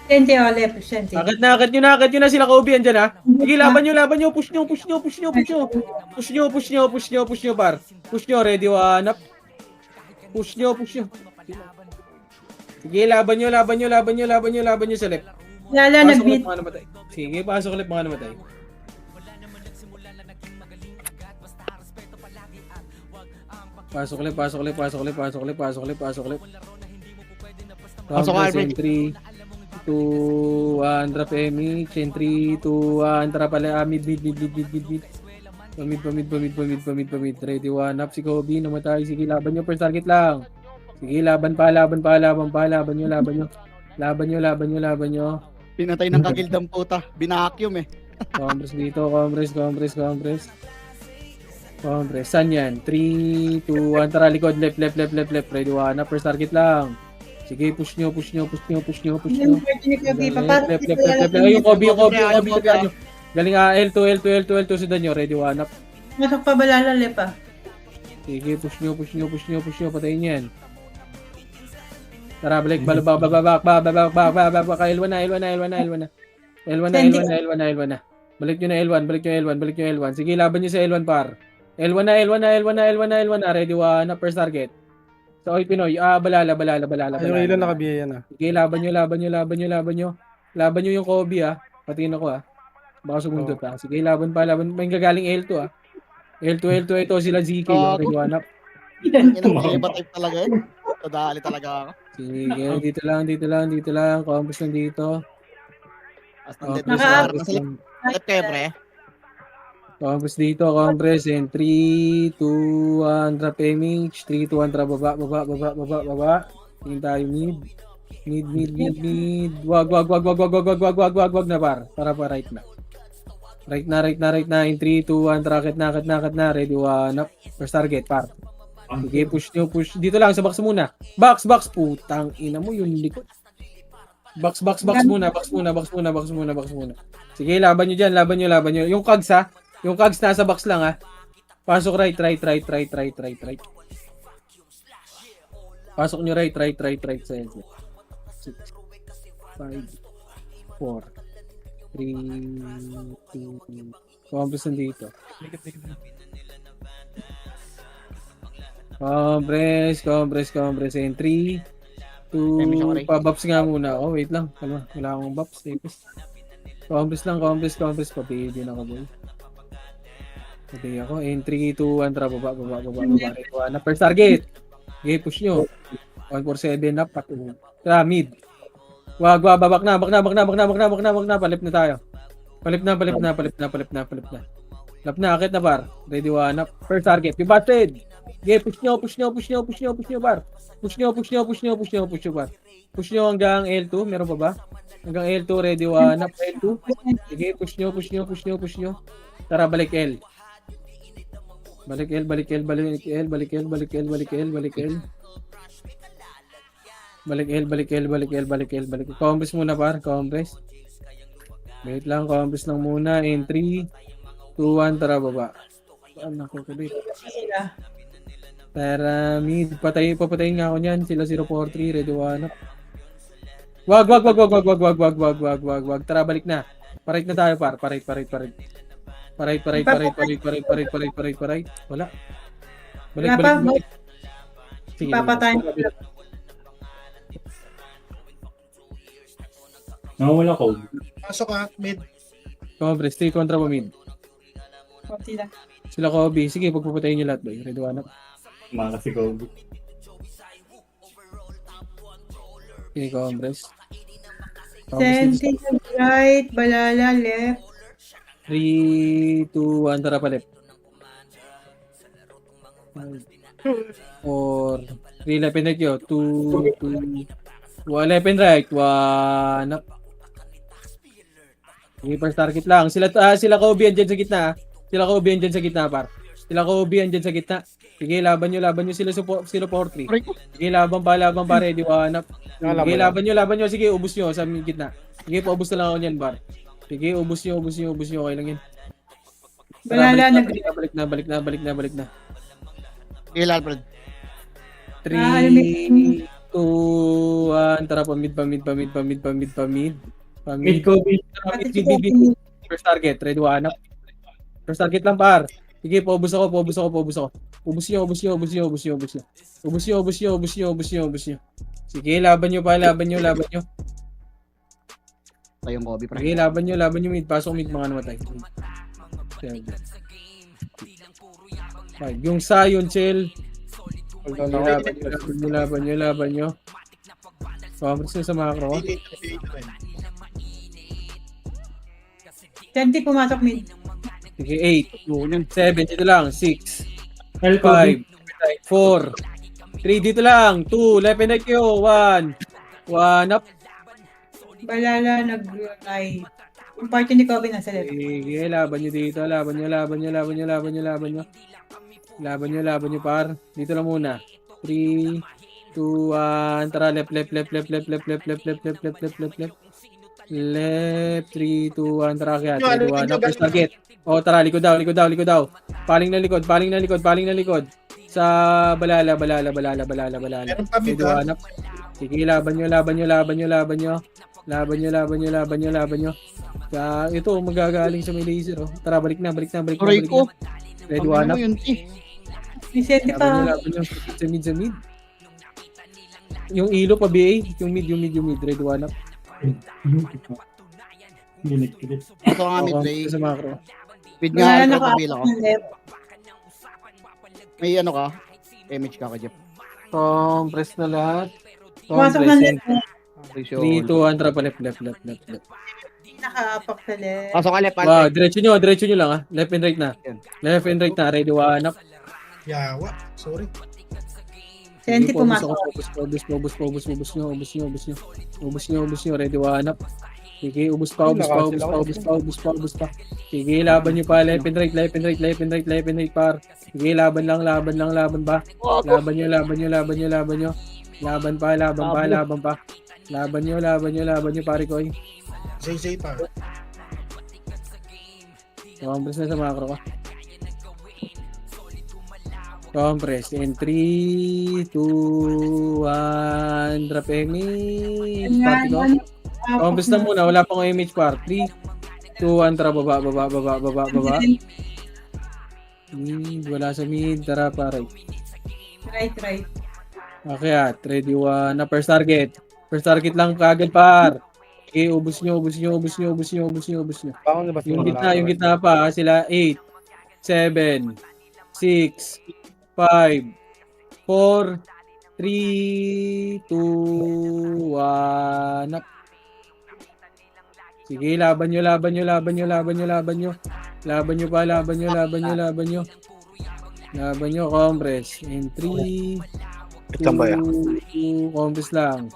[SPEAKER 6] Senti, left. Senti.
[SPEAKER 1] Akit nyo na sila Kobe. Andyan ha. Sige, laban nyo. Push nyo, par. Push nyo, ready, one up. Push nyo. Sige, laban nyo sa left.
[SPEAKER 6] Lala,
[SPEAKER 1] Pasok
[SPEAKER 6] nag-beat.
[SPEAKER 1] ulit mga namatay. Sige, pasok ulit mga namatay. Pasok ulit.
[SPEAKER 3] Pasok, Albert.
[SPEAKER 1] 3, 2, 1, drop MH. 3, 2, 1, tara pala. Mid. Pamid. Ready, one up si Kobe. Namatay. Sige, laban nyo. First target lang. Sige, laban pa. Laban nyo.
[SPEAKER 3] Pinatay ng kagildang puta. Binakyum eh.
[SPEAKER 1] Compress dito. Compress. Saan yan? 3, 2, 1. Tara, likod. Left. Ready, one up. First target lang. Sige, push nyo.
[SPEAKER 6] Yung pwede ni Kobe. Papasok dito
[SPEAKER 1] Left.
[SPEAKER 6] yan.
[SPEAKER 1] Ay, yung Kobe. Sundan nyo. Galing L2. Sundan nyo. Ready, one up.
[SPEAKER 6] Masok pa balala, left ah.
[SPEAKER 1] Sige, push nyo. Patayin yan. Tara, balik. Babak. L1 na. Balik nyo na L1. Sige, laban nyo sa L1 par. L1 na. Ready, one up. First target. So, oy, Pinoy. Balala.
[SPEAKER 2] Yung ilan nakabiyaya na.
[SPEAKER 1] Sige, laban nyo. Laban nyo yung Kobe ha. Patingin ako ha. Baka sumundot ha. Sige, laban pa. May gagaling L2 ha. L2 ito sila ZK. Ready, one up.
[SPEAKER 3] Iba type talaga eh. Kadali talaga ako.
[SPEAKER 1] Sige, dito lang. Compass lang dito.
[SPEAKER 3] As ng dead
[SPEAKER 6] Naka-
[SPEAKER 3] nasa left kayo, pre.
[SPEAKER 1] Compass dito, compress. And 3, 2, 1, drop MH. 3, 2, 1, drop baba. Tingin tayo mid. Wag na par. Para pa right na. Right na. In 3, 2, 1, racket na. Ready, one up. First target, par. Sige, push. Dito lang, sa box muna. Box. Putang ina mo, yung likod. Box muna. Sige, laban nyo dyan. Yung cogs ha. Yung cogs nasa box lang ha. Pasok right. Pasok nyo right. 6, 5, 4, 3, 2, Compass nandito. Compress. And 3, 2, pa-buffs nga muna. Oh, wait lang. Wala akong buffs. Compress. Papili din ako boy. Papili ako. And 3, 2, 1, tara, baba. Na first target. Okay, push nyo. 147 up. Tara, mid. Wag, babak na. Palip na tayo. Palip na. Lap na, akit na par. Ready, one up. First target. Be busted. Okay, push nyo, par. Push nyo, par. Push nyo hanggang L2. Meron pa ba? Hanggang L2, ready, one up. L2. Sige, push nyo. Tara, balik L. Balik L. Compress muna par, compress. Wait lang, compress lang muna. In 3, 2, 1, tara baba. Saan ako kulit?
[SPEAKER 6] Sila.
[SPEAKER 1] Tara, mid. Papatayin nga ako niyan. Sila 043, ready, one up. Wag. Tara, balik na. Parait na tayo par. Parait. Wala. Balik. Sige.
[SPEAKER 6] Papatayin.
[SPEAKER 7] Nawala ko.
[SPEAKER 4] Pasok ha, mid.
[SPEAKER 1] Cobre, stay kontra pa mid.
[SPEAKER 6] Konti lang.
[SPEAKER 1] Sila Kobe. Sige, pagpapatayin nyo lahat ba? Ready, one up.
[SPEAKER 7] Mga si Kobe.
[SPEAKER 1] Sige, Combres.
[SPEAKER 6] Senti, right, balala, left.
[SPEAKER 1] 3, 2, 1, tara pa left. 4, 3, left and right yun. 2, 1, left and right. 1, up. Sige, first target lang. Sila Kobe andyan sa gitna. Sila Kobe andyan sa gitna, par. Sila Kobe andyan sa gitna. Sige, laban nyo sila 4-3. Sige, laban pa, ready, 1 up. Sige, laban nyo. Sige, ubus nyo sa gitna. Sige, paubos na lang ako niyan, par. Sige, ubus nyo. Okay lang yan.
[SPEAKER 6] Balala,
[SPEAKER 1] Balik na.
[SPEAKER 3] Kill Alfred.
[SPEAKER 1] 3, 2, 1, tara pa mid.
[SPEAKER 7] Mid Kobe.
[SPEAKER 1] Mid. First target, ready, 1 up. First target lang, par. Sige, paubos ako. Ubus nyo. Sige, laban nyo.
[SPEAKER 3] Tayong Kobe, pre.
[SPEAKER 1] Sige, laban nyo mid. Pasok mid, mga namatay. Yung Sion, chill. Laban nyo. Conference sa macro.
[SPEAKER 6] Senti pumasok mid.
[SPEAKER 1] Sige, 8, 7, dito lang, 6,
[SPEAKER 7] L
[SPEAKER 1] 5,
[SPEAKER 7] Kobe.
[SPEAKER 1] 4, 3, dito lang, 2, left and right kayo, 1 up.
[SPEAKER 6] Balala, nag-ay. Yung party ni Kobe nasa left.
[SPEAKER 1] Sige, laban nyo dito, laban nyo, par. Dito lang muna. 3, 2, 1, tara, left. Left, 3, 2, 1, tara, kaya, 3, 2, 1, up, first target. O, tara, likod daw. Paling na likod. Sa balala.
[SPEAKER 4] Meron pa mid,
[SPEAKER 1] 3, 2, 1, up. Sige, laban nyo. Ito, magagaling sa may laser, oh. Tara, balik na.
[SPEAKER 3] Aray ko.
[SPEAKER 1] Ready, 1 up.
[SPEAKER 3] Yun,
[SPEAKER 6] May senti pa.
[SPEAKER 1] Laban nyo. Sa mid. Yung ilo pa, BA. Yung mid. Ready, 1 up.
[SPEAKER 7] Ginit.
[SPEAKER 3] Ito nga mid, Ray.
[SPEAKER 1] Sa macro.
[SPEAKER 3] Mid nga,
[SPEAKER 6] Balala,
[SPEAKER 3] Alfred,
[SPEAKER 6] naka-up
[SPEAKER 3] kabila ko.
[SPEAKER 6] ng left.
[SPEAKER 3] May ano ka? Image ka ka, Jeff.
[SPEAKER 1] Compress na lahat.
[SPEAKER 6] Pumasok ng left.
[SPEAKER 1] 3, 2, 1, tara pa left.
[SPEAKER 6] Naka-apak sa left.
[SPEAKER 3] Pasok ka left,
[SPEAKER 1] Wow,
[SPEAKER 3] Alfred.
[SPEAKER 1] diretso nyo lang, ah. Left and right na. Ready, 1 up.
[SPEAKER 4] Yawa. Sorry.
[SPEAKER 6] Senti
[SPEAKER 1] Sige,
[SPEAKER 6] pumasok.
[SPEAKER 1] Ubus nyo. Ready, 1 up. Sige, ubus pa. Sige, laban nyo pa. Left and right, par. Sige, laban ba? Laban nyo. Laban pa. Laban nyo, pare ko.
[SPEAKER 4] JJ pa.
[SPEAKER 1] Compress na sa macro ka. Compress. In 3, 2, 1, drop image. Party ko. Compress na muna. Wala pang image par. 3, 2, 1, tara baba. Wala sa mid. Tara pa right.
[SPEAKER 6] Right.
[SPEAKER 1] Okay, ready, 1 na first target. First target lang kagad par. Okay, ubus nyo. Yung gitna pa, sila 8, 7, 6, 5, 4, 3, 2, 1, up. Sige, laban nyo. Laban nyo, compress. In 3, 2, compress lang.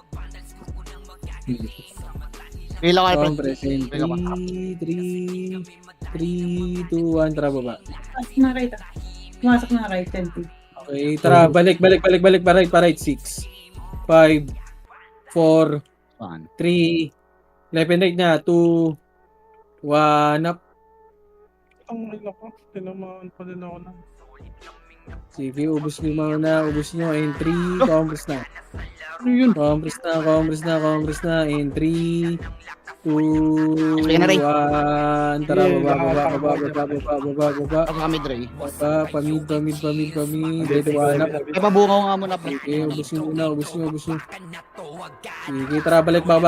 [SPEAKER 3] Pila ka, Alfred.
[SPEAKER 1] Compress. In 3, 2, 1, tara baba.
[SPEAKER 6] Pumasok na right. Senti.
[SPEAKER 1] Okay, tara, balik pa right, 6, 5, 4, 3, left and right na, 2, 1, up.
[SPEAKER 2] Ang nila ko. Tinamaan pa din ako na.
[SPEAKER 1] Sige, ubus nyo. In 3, compress na. Compress na. In 3, 2, 1, tara, baba.
[SPEAKER 3] Pasok ka mid, Ray.
[SPEAKER 1] Pamid. Ready, 1 up.
[SPEAKER 3] Ay, pabungaw nga muna, pre.
[SPEAKER 1] Okay, ubus nyo. Sige, tara, balik, back.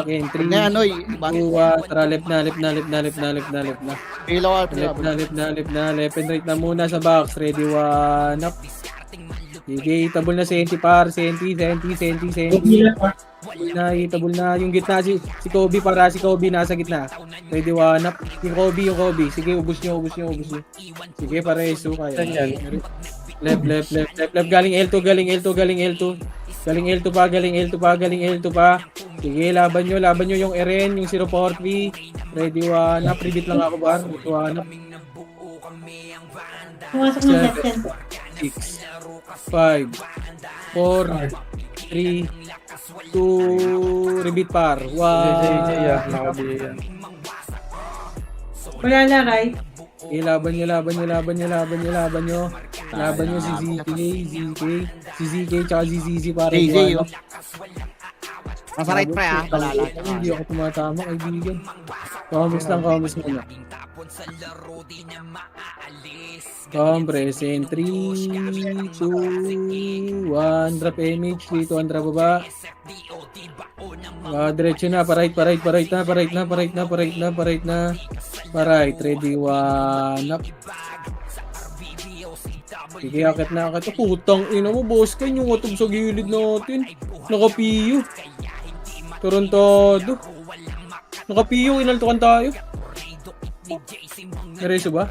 [SPEAKER 1] In 3,
[SPEAKER 3] Na ano,
[SPEAKER 1] 2, 1, tara, left na.
[SPEAKER 3] Pila ka, Alfred.
[SPEAKER 1] Left and right na muna sa box. Ready, 1 up. Sige, itabol na Senti par. Senti. Itabol na. Yung gitna si Kobe para si Kobe nasa gitna. Ready, one up. Yung Kobe. Sige, ubus nyo. Sige, pareso. Kaya. Left. Galing L2. Galing L2 pa. Sige, laban nyo yung Eren, yung 043. Ready, one up. Repeat lang ako, bar. One up.
[SPEAKER 6] Pumasok ng left yan.
[SPEAKER 1] 6, 5, 4, 3, 2, repeat par.
[SPEAKER 2] Nakabi yan.
[SPEAKER 6] Wala na, right?
[SPEAKER 1] Laban nyo si ZK tsaka si ZZ para
[SPEAKER 3] JJ,
[SPEAKER 1] buwan.
[SPEAKER 3] oh. Nasa right pre ah. Palala.
[SPEAKER 1] Hindi ako tumatama, kaibigan. Comments muna. Compress in 3, 2, 1, drop image, 3, 2, 1, drop baba. Diretso na, pa right na. Right, ready, one up. Sige, akit na. Putang ina mo, boss ka, yung utog sa gilid natin. Nakapiyo. Torontado. Nakapiyo, inaltukan tayo. Nareso ba?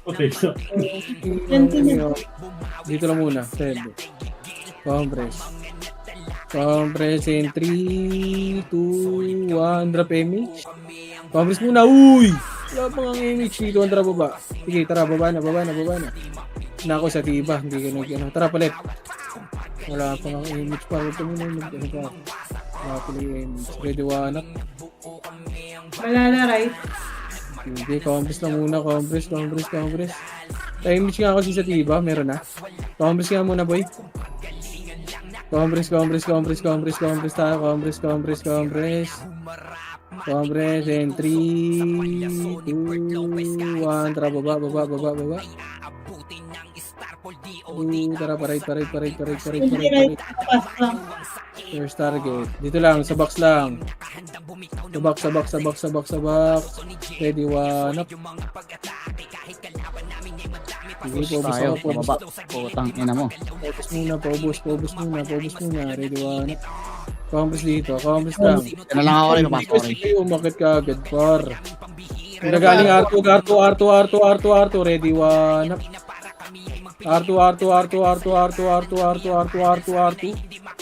[SPEAKER 7] Okay, so.
[SPEAKER 1] Dito lang muna. Compress in 3, 2, 1, drop image. Compress muna, uy! Wala pang ang image dito, ang drop baba. Sige, tara, baba na. Nako sa tiba, hindi ko nag-ano. Tara, palit. Wala pang ang image pa. Ito muna nag-ano pa. Wala pala yung image. Ready, one up.
[SPEAKER 6] Wala na, right?
[SPEAKER 1] Hindi, compress lang muna. Compress. Image nga kasi sa tiba, meron na. Compress nga muna, boy. Compress tayo. Compress and 3, 2, 1. Tara, baba. Tara, pa-right.
[SPEAKER 6] Hindi, right? Kapasok lang.
[SPEAKER 1] First target. Dito lang, sa box lang. Sa box. Ready, one up. Sige,
[SPEAKER 3] Tayo, bumaba. Putang ina mo.
[SPEAKER 1] Paubos muna. Ready, one up. Compress dito, compress lang.
[SPEAKER 3] Yan na lang ako rin, papasok ko rin.
[SPEAKER 1] Sige, umakit ka agad, par. Nagaling R2. Ready, one up. R2.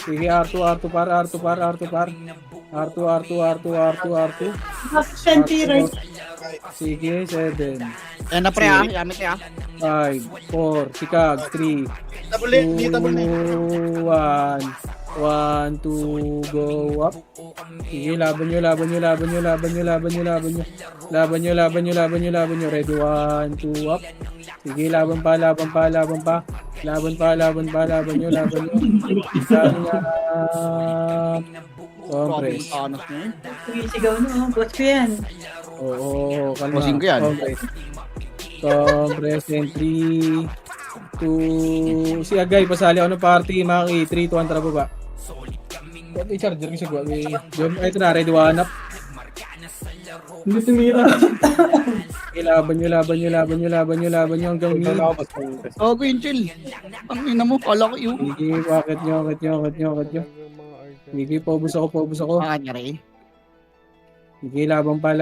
[SPEAKER 1] Sige, R2 par. R2.
[SPEAKER 6] Senti, right?
[SPEAKER 1] Sige, 7.
[SPEAKER 3] Yan na pre ah. Yamit eh ah.
[SPEAKER 1] 5, 4, sikag, 3,
[SPEAKER 4] Double na yun.
[SPEAKER 1] 1, 2, go up. Sige, laban nyo. Ready, 1, 2, up. Sige, laban pa. Laban nyo. Compress.
[SPEAKER 3] Anos na yun.
[SPEAKER 6] Sumisigaw na, oh. Boss ko yan.
[SPEAKER 1] Oo, kalma.
[SPEAKER 3] Bossing ko yan.
[SPEAKER 1] Compress and 3, 2, si Agay, pasali ako ng party, Maki, 3, 2, 1, tara baba. May charger ko siya, ito na, ready, one up.
[SPEAKER 7] Hindi tumira.
[SPEAKER 1] Laban nyo hanggang mid.
[SPEAKER 3] Oh, Queen Chill. Ang ina mo, kala ko yun.
[SPEAKER 1] Sige, bakit nyo. Sige, paubos ako.
[SPEAKER 3] Kanya rin.
[SPEAKER 1] Sige, laban pa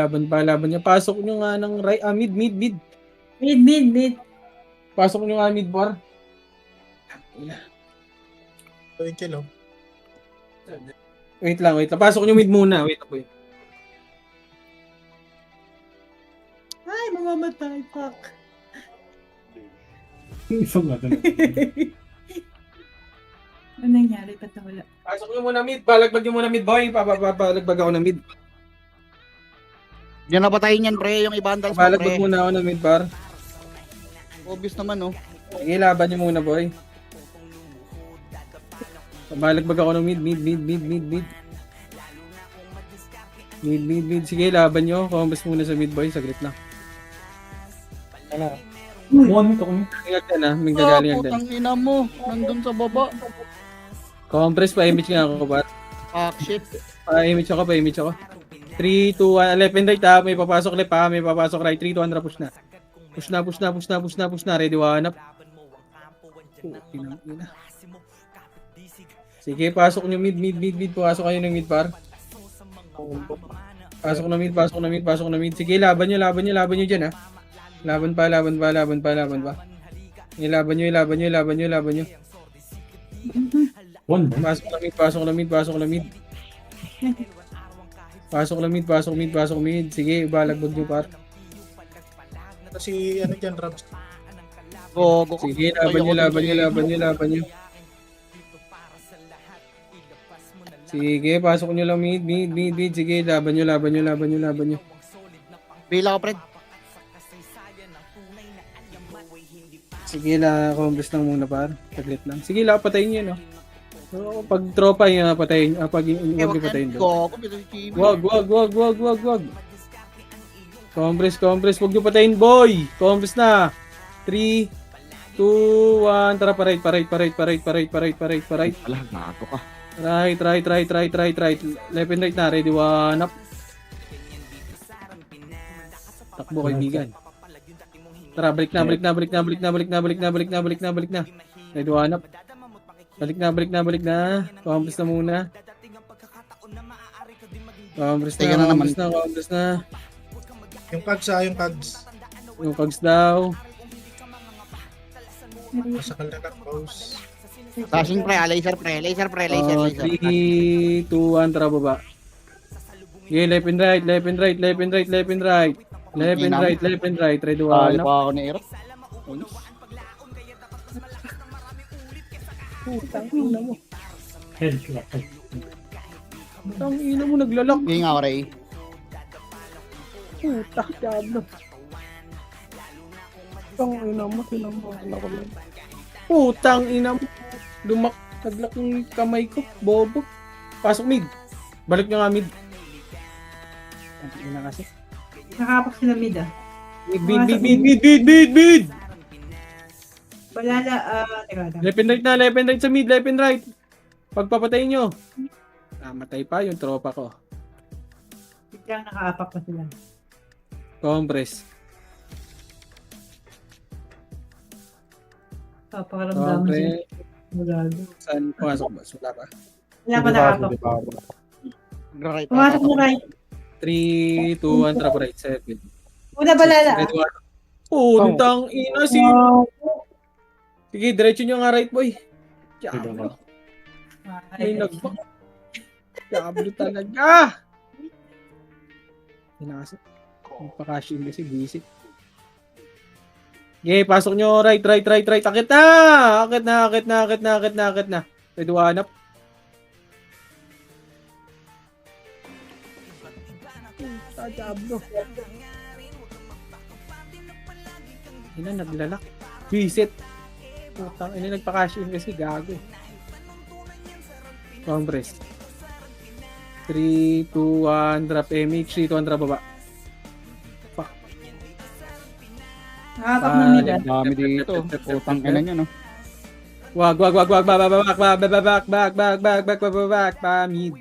[SPEAKER 1] nyo. Pasok nyo nga ng right, mid.
[SPEAKER 6] Mid.
[SPEAKER 1] Pasok nyo nga mid bar.
[SPEAKER 4] Thank you, no?
[SPEAKER 1] Wait lang. Pasok nyo mid muna. Wait ako.
[SPEAKER 6] Ay, mamamatay, fuck.
[SPEAKER 7] Isang natin.
[SPEAKER 6] Ano nangyari? Ba't nawala?
[SPEAKER 1] Pasok nyo muna mid. Balagbag nyo muna mid, boy. Balagbag ako ng mid.
[SPEAKER 3] Yan na patayin yan pre, yung ibandals mo
[SPEAKER 1] Balagbag
[SPEAKER 3] pre.
[SPEAKER 1] muna ako ng mid, bar.
[SPEAKER 3] Obvious naman oh.
[SPEAKER 1] Sige, laban nyo muna, boy. Balagbag ako ng mid. Mid. Sige, laban nyo. Combos muna sa mid, boy. Saglit lang.
[SPEAKER 7] One to kami.
[SPEAKER 1] Ingat ka na. May gagaling agad.
[SPEAKER 3] Putang ina mo. Nandun sa baba.
[SPEAKER 1] Compress, pa-image nga ako, bat.
[SPEAKER 3] Fuck shit.
[SPEAKER 1] Pa-image ako. 3, 2, 1. Left and right, ha. May papasok left, ha. May papasok right. 3, 2, 1, push na. Push na. Ready, one up. Kinang ina. Sige, pasok nyo mid. Pasok kayo ng mid, par. Pasok na mid. Sige, laban nyo dyan, ha. Laban pa. Ilaban nyo.
[SPEAKER 7] One.
[SPEAKER 1] Pasok na mid. Pasok mid. Sige, balagbog nyo, par.
[SPEAKER 4] Kasi ano dyan, Rams.
[SPEAKER 3] Go.
[SPEAKER 1] Sige, laban nyo. Sige, pasok nyo lang mid. Sige, laban nyo.
[SPEAKER 3] Bila ko, Fred.
[SPEAKER 1] Sige, compres lang muna, par. Saglit lang. Sige, patayin nyo, no? So, pag tropa nyo, patayin. Pag huwag nyo patayin doon.
[SPEAKER 3] Go. Bisa si Chibi.
[SPEAKER 1] Wag. Compres. Huwag nyo patayin, boy. Compres na. 3, 2, 1. Tara, pa-right.
[SPEAKER 3] Wala, nato ka.
[SPEAKER 1] Right. Left and right na. Ready, 1 up. Takbo, kaibigan. Tara, balik na. Ready, 1 up. Balik na. Compres na muna. Compres na.
[SPEAKER 4] Yung Kags.
[SPEAKER 1] Yung Kags daw.
[SPEAKER 4] Masakal na pause.
[SPEAKER 3] Flashing pre, laser pre.
[SPEAKER 1] 3, 2, 1, tara baba. Okay, left and right. Ready, 1
[SPEAKER 3] Pali
[SPEAKER 1] up.
[SPEAKER 3] pa ako ni Erot.
[SPEAKER 1] Tangina mo.
[SPEAKER 7] Headshot.
[SPEAKER 1] Tangina mo, naglalak.
[SPEAKER 3] Hindi nga ako, Ray.
[SPEAKER 1] Putak, diablo. Tangina mo, tinambahan ako lang. Putang ina mo. Naglak yung kamay ko, bobo. Pasok mid. Balik nyo nga mid. Ang ina kasi.
[SPEAKER 6] Nakapak sila mid ah.
[SPEAKER 1] Mid.
[SPEAKER 6] Balala, teka lang.
[SPEAKER 1] Left and right sa mid, left and right. Pagpapatayin nyo. Namatay pa yung tropa ko.
[SPEAKER 6] Biglang nakaapak pa sila.
[SPEAKER 1] Compress.
[SPEAKER 6] Papakaramdaman sila. Magado.
[SPEAKER 1] Saan pumasok ba? Wala pa.
[SPEAKER 6] Wala pa nakaapak.
[SPEAKER 3] Right.
[SPEAKER 6] Pumasok na right.
[SPEAKER 1] 3, 2, 1, trap right, 7.
[SPEAKER 6] Una balala.
[SPEAKER 1] Ready, 1. Puntang ina si... Sige, diretso nyo nga right, boy. Diablo. May nagbak. Diablo talaga. Hinasok. Magpakash in kasi busy. Okay, pasok nyo right. Akit na. Ready, 1 up. Diablo. Ina, naglalak. Visit. Putang ina, nagpa-cash in kasi gago. Compress. 3, 2, 1, drop MH, 3, 2, 1, drop baba. Fuck.
[SPEAKER 6] Nakaapak na mid ah.
[SPEAKER 3] Dami dito. Putang ina nyo, no?
[SPEAKER 1] Wag, back, mid.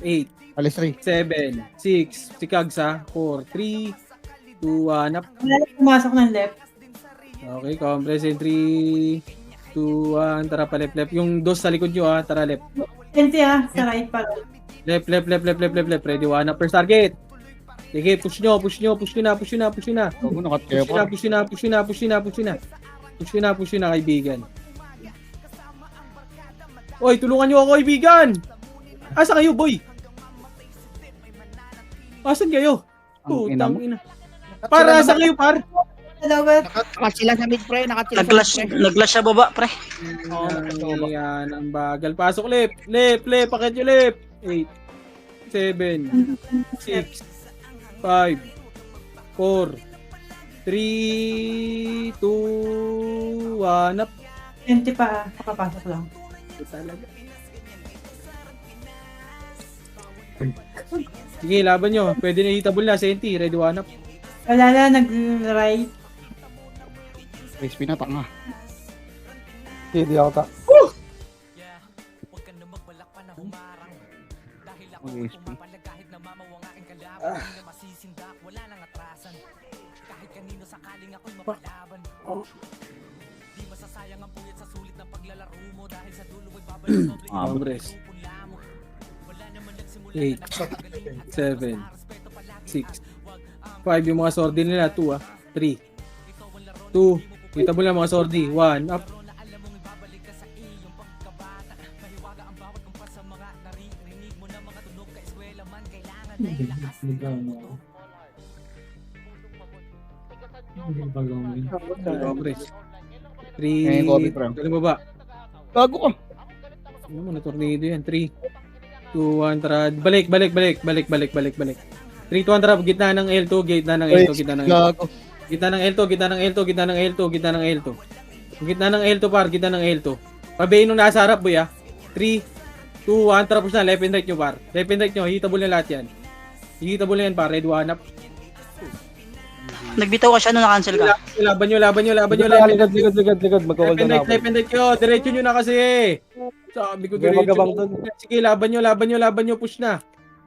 [SPEAKER 1] 8,
[SPEAKER 3] Alis 3.
[SPEAKER 1] 7, 6, si Kags ha, 4, 3, 2, 1, up.
[SPEAKER 6] Balala pumasok ng left.
[SPEAKER 1] Okay, compress in 3, 2, 1, tara pa left. Yung dos sa likod nyo ha, tara left.
[SPEAKER 6] Senti ah, sa right pa.
[SPEAKER 1] Left. Ready, 1 up, first target. Sige, push nyo na.
[SPEAKER 3] Huwag nakat kayo pa.
[SPEAKER 1] Push na, kaibigan. Oy, tulungan nyo ako, kaibigan! Asa kayo, boy? Asan kayo? Putang ina. Para asa kayo, par?
[SPEAKER 6] Dalawa.
[SPEAKER 3] Nakat sila sa mid pre.
[SPEAKER 8] Naglash siya baba, pre.
[SPEAKER 1] Yan, ang bagal. Pasok left. Pakit nyo left. 8, 7, 6, 5, 4, 3, 2, 1, up.
[SPEAKER 6] Senti pa ah, pakapasok lang.
[SPEAKER 1] Ito talaga. Sige, laban nyo. Pwede na hitable na. Senti, ready, 1 up.
[SPEAKER 6] Balala nag-right.
[SPEAKER 3] Crispy na tanga.
[SPEAKER 2] Hindi ako ta.
[SPEAKER 3] Crispy.
[SPEAKER 1] Congress. 8, 7, 6, 5 yung mga sordi nila, 2 3, 2, kita mo lang mga sordi, 1, up. Congress. 3,
[SPEAKER 3] Ngayon, copy, bro.
[SPEAKER 1] galing baba.
[SPEAKER 3] Gago ka.
[SPEAKER 1] Ano mo, na-tornado yan. 3, 2, 1, tara. Balik. 3, 2, 1, tara. Gitna ng L2, gitna ng L2, gitna ng L2.
[SPEAKER 3] Gago.
[SPEAKER 1] Gitna ng L2, gitna ng L2, gitna ng L2, gitna ng L2. Gitna ng L2, par, gitna ng L2. Pabayin nung nasa harap, boy, 3, 2, 1, tara, push na. Left and right nyo, par. Left and right nyo, hitable na lahat yan. Hitable na yan, par. Red 1 up.
[SPEAKER 8] Nagbitaw ka siya nung na-cancel ka.
[SPEAKER 1] Laban nyo. Left and right, left and right nyo. Diretso nyo na kasi. Sabi ko, diretso nyo. Sige, laban nyo. Push na.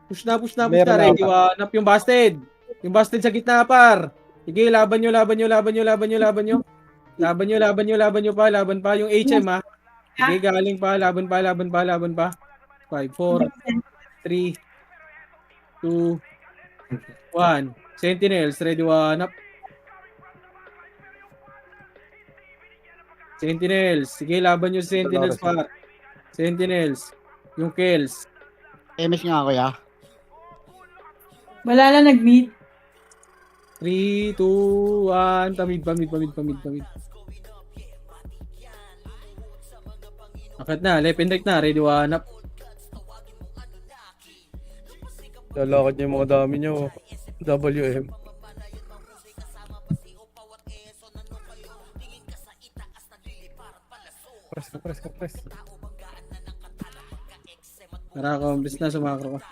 [SPEAKER 1] Push na. Ready, 1 up yung busted. Yung busted sa gitna, par. Sige, laban nyo. Laban pa. Yung HM, ha. Sige, galing pa. Laban pa. 5, 4, 3, 2, 1. Sentinels, ready, 1 up. Sentinels. Sige, laban nyo si Sentinels, par. Sentinels. Yung Kells.
[SPEAKER 3] MS nga ako, ya.
[SPEAKER 6] Wala lang nag-meet.
[SPEAKER 1] 3, 2, 1. Tamid. Akit na, left and right na. Ready, 1 up.
[SPEAKER 2] Lalakad niya yung mga dami niyo. WM. Press.
[SPEAKER 1] Tara, complis na, sumakro ka.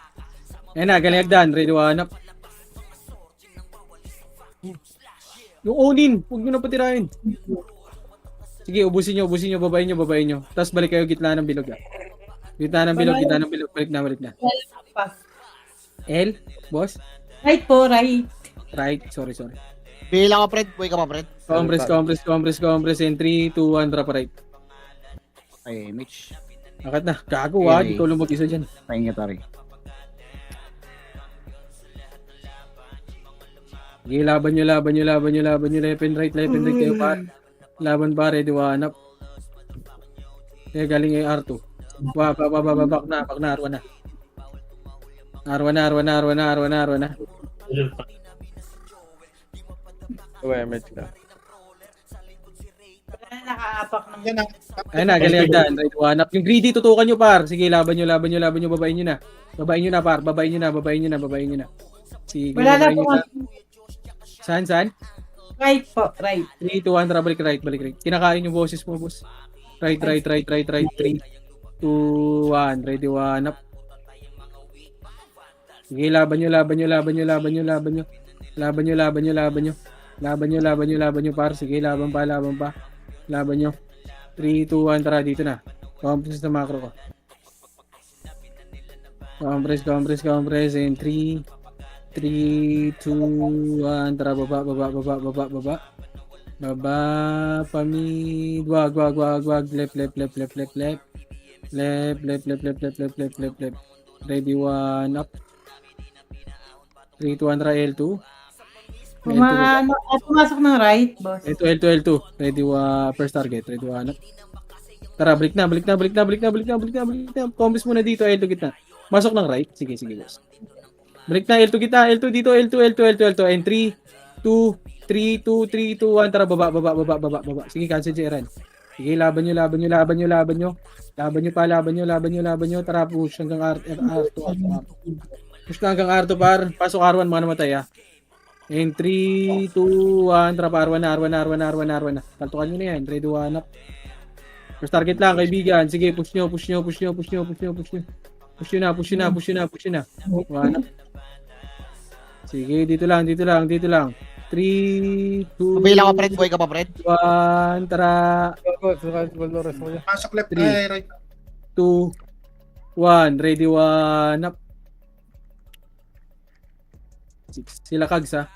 [SPEAKER 1] Ayan na, galing agdan. Ready, 1 up. Yung Onin, huwag nyo na patirahin. Sige, ubusin nyo, babayin nyo. Tapos balik kayo gitna ng bilog. Gitna ng bilog. Balik na.
[SPEAKER 6] Pa.
[SPEAKER 1] L, boss?
[SPEAKER 6] Right po, right.
[SPEAKER 1] Right, sorry.
[SPEAKER 3] Bilang ka, Fred. Buhay ka pa, Fred.
[SPEAKER 1] Compress. And 3, 2, 1, drop right.
[SPEAKER 3] Ay, Mitch.
[SPEAKER 1] Akit na, gago di ko lang mag-isa dyan.
[SPEAKER 3] Pahinga tari.
[SPEAKER 1] Sige, laban nyo. Left and right kayo pa. Laban pa, ready, 1 up. Kaya galing yung R2. Back na, R1 na.
[SPEAKER 2] WMH ka.
[SPEAKER 6] Wala na nakaapak ng...
[SPEAKER 4] Yan ang
[SPEAKER 1] Ayun na, galing agdan. Ready, 1 up. Yung greedy, tutukan nyo, par. Sige, laban nyo. Babayin nyo na. Babayin nyo na. Sige,
[SPEAKER 6] Wala na
[SPEAKER 1] babayin
[SPEAKER 6] po.
[SPEAKER 1] nyo na. Saan?
[SPEAKER 6] Right po, right.
[SPEAKER 1] 3, 2, 1, tara, balik right. Kinakain yung boses mo, boss. Right. 3, 2, 1. Ready, 1 up. Sige, laban nyo, par. Sige, laban pa. Laban nyo. 3, 2, 1, tara, dito na. Compress na macro ko. Compress. And 3, 2, 1, tara, baba. Baba, pamid. Wag. Left. Ready, 1 up. 3, 2, 1, tara, L2.
[SPEAKER 6] Pumasok ng right, boss.
[SPEAKER 1] L2. Ready, first target. Ready, 1 up. Tara, balik na. Compress muna dito, L2 gitna. Masok ng right. Sige, boss. Balik na, L2 gitna. L2 dito, L2. And 3, 2, 1. Tara, baba. Sige, cancel si Eran. Sige, laban nyo. Tara, push hanggang R2. Push na hanggang R2, par. Pasok R1, mga namatay, And 3, 2, 1. Tara, R1 na. Kaltukan nyo na yan. Ready, 1 up. First target lang, kaibigan. Sige, push nyo. Push nyo na. 1 up. Sige, dito lang. 3, 2,
[SPEAKER 3] Bilang ka, Fred. Buhay ka pa, Fred.
[SPEAKER 1] 1, tara.
[SPEAKER 4] pasok left,
[SPEAKER 1] 3.
[SPEAKER 4] ay, right.
[SPEAKER 1] 2, 1. Ready, 1 up. 6. Sila kags, ha.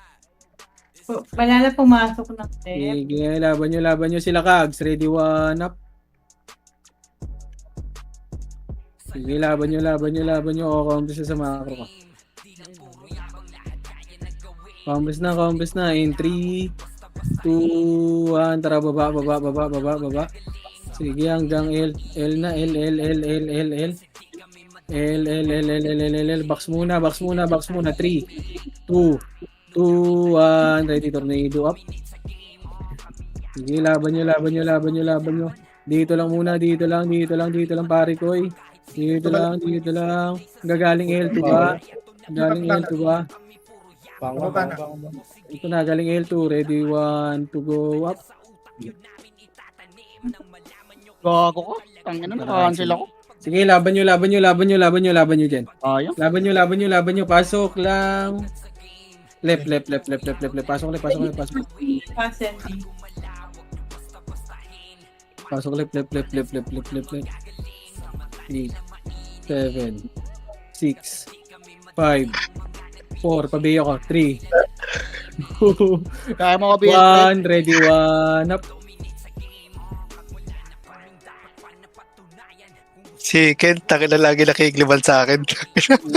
[SPEAKER 6] Banana pumasok ng dep.
[SPEAKER 1] Sige, laban nyo sila Kags. Ready, one up. Sige, laban nyo. O, compres na sa macro ka. Compres na. In 3, 2, 1. Tara, baba. Sige, hanggang L na. L. Box muna. 3, 2, 1. Ready, tornado up. Sige, laban nyo. Dito lang muna, dito lang pare ko eh. Dito lang. Gagaling L2 ba? Ito na, galing L2. Ready, 1 to go up.
[SPEAKER 3] Gago ko. Tangina na, cancel ako.
[SPEAKER 1] Sige, laban nyo dyan.
[SPEAKER 3] Ayaw.
[SPEAKER 1] Laban nyo. Pasok lang. Left. Pasok.
[SPEAKER 6] Pasenti.
[SPEAKER 1] Pasok left. 8, 7, 6, 5, 4, pabiyo ko. 3, 2,
[SPEAKER 3] Kaya mo kabihin.
[SPEAKER 1] 1, ready, 1 up.
[SPEAKER 9] Si Ken, takin na lagi nakikigliban sa akin.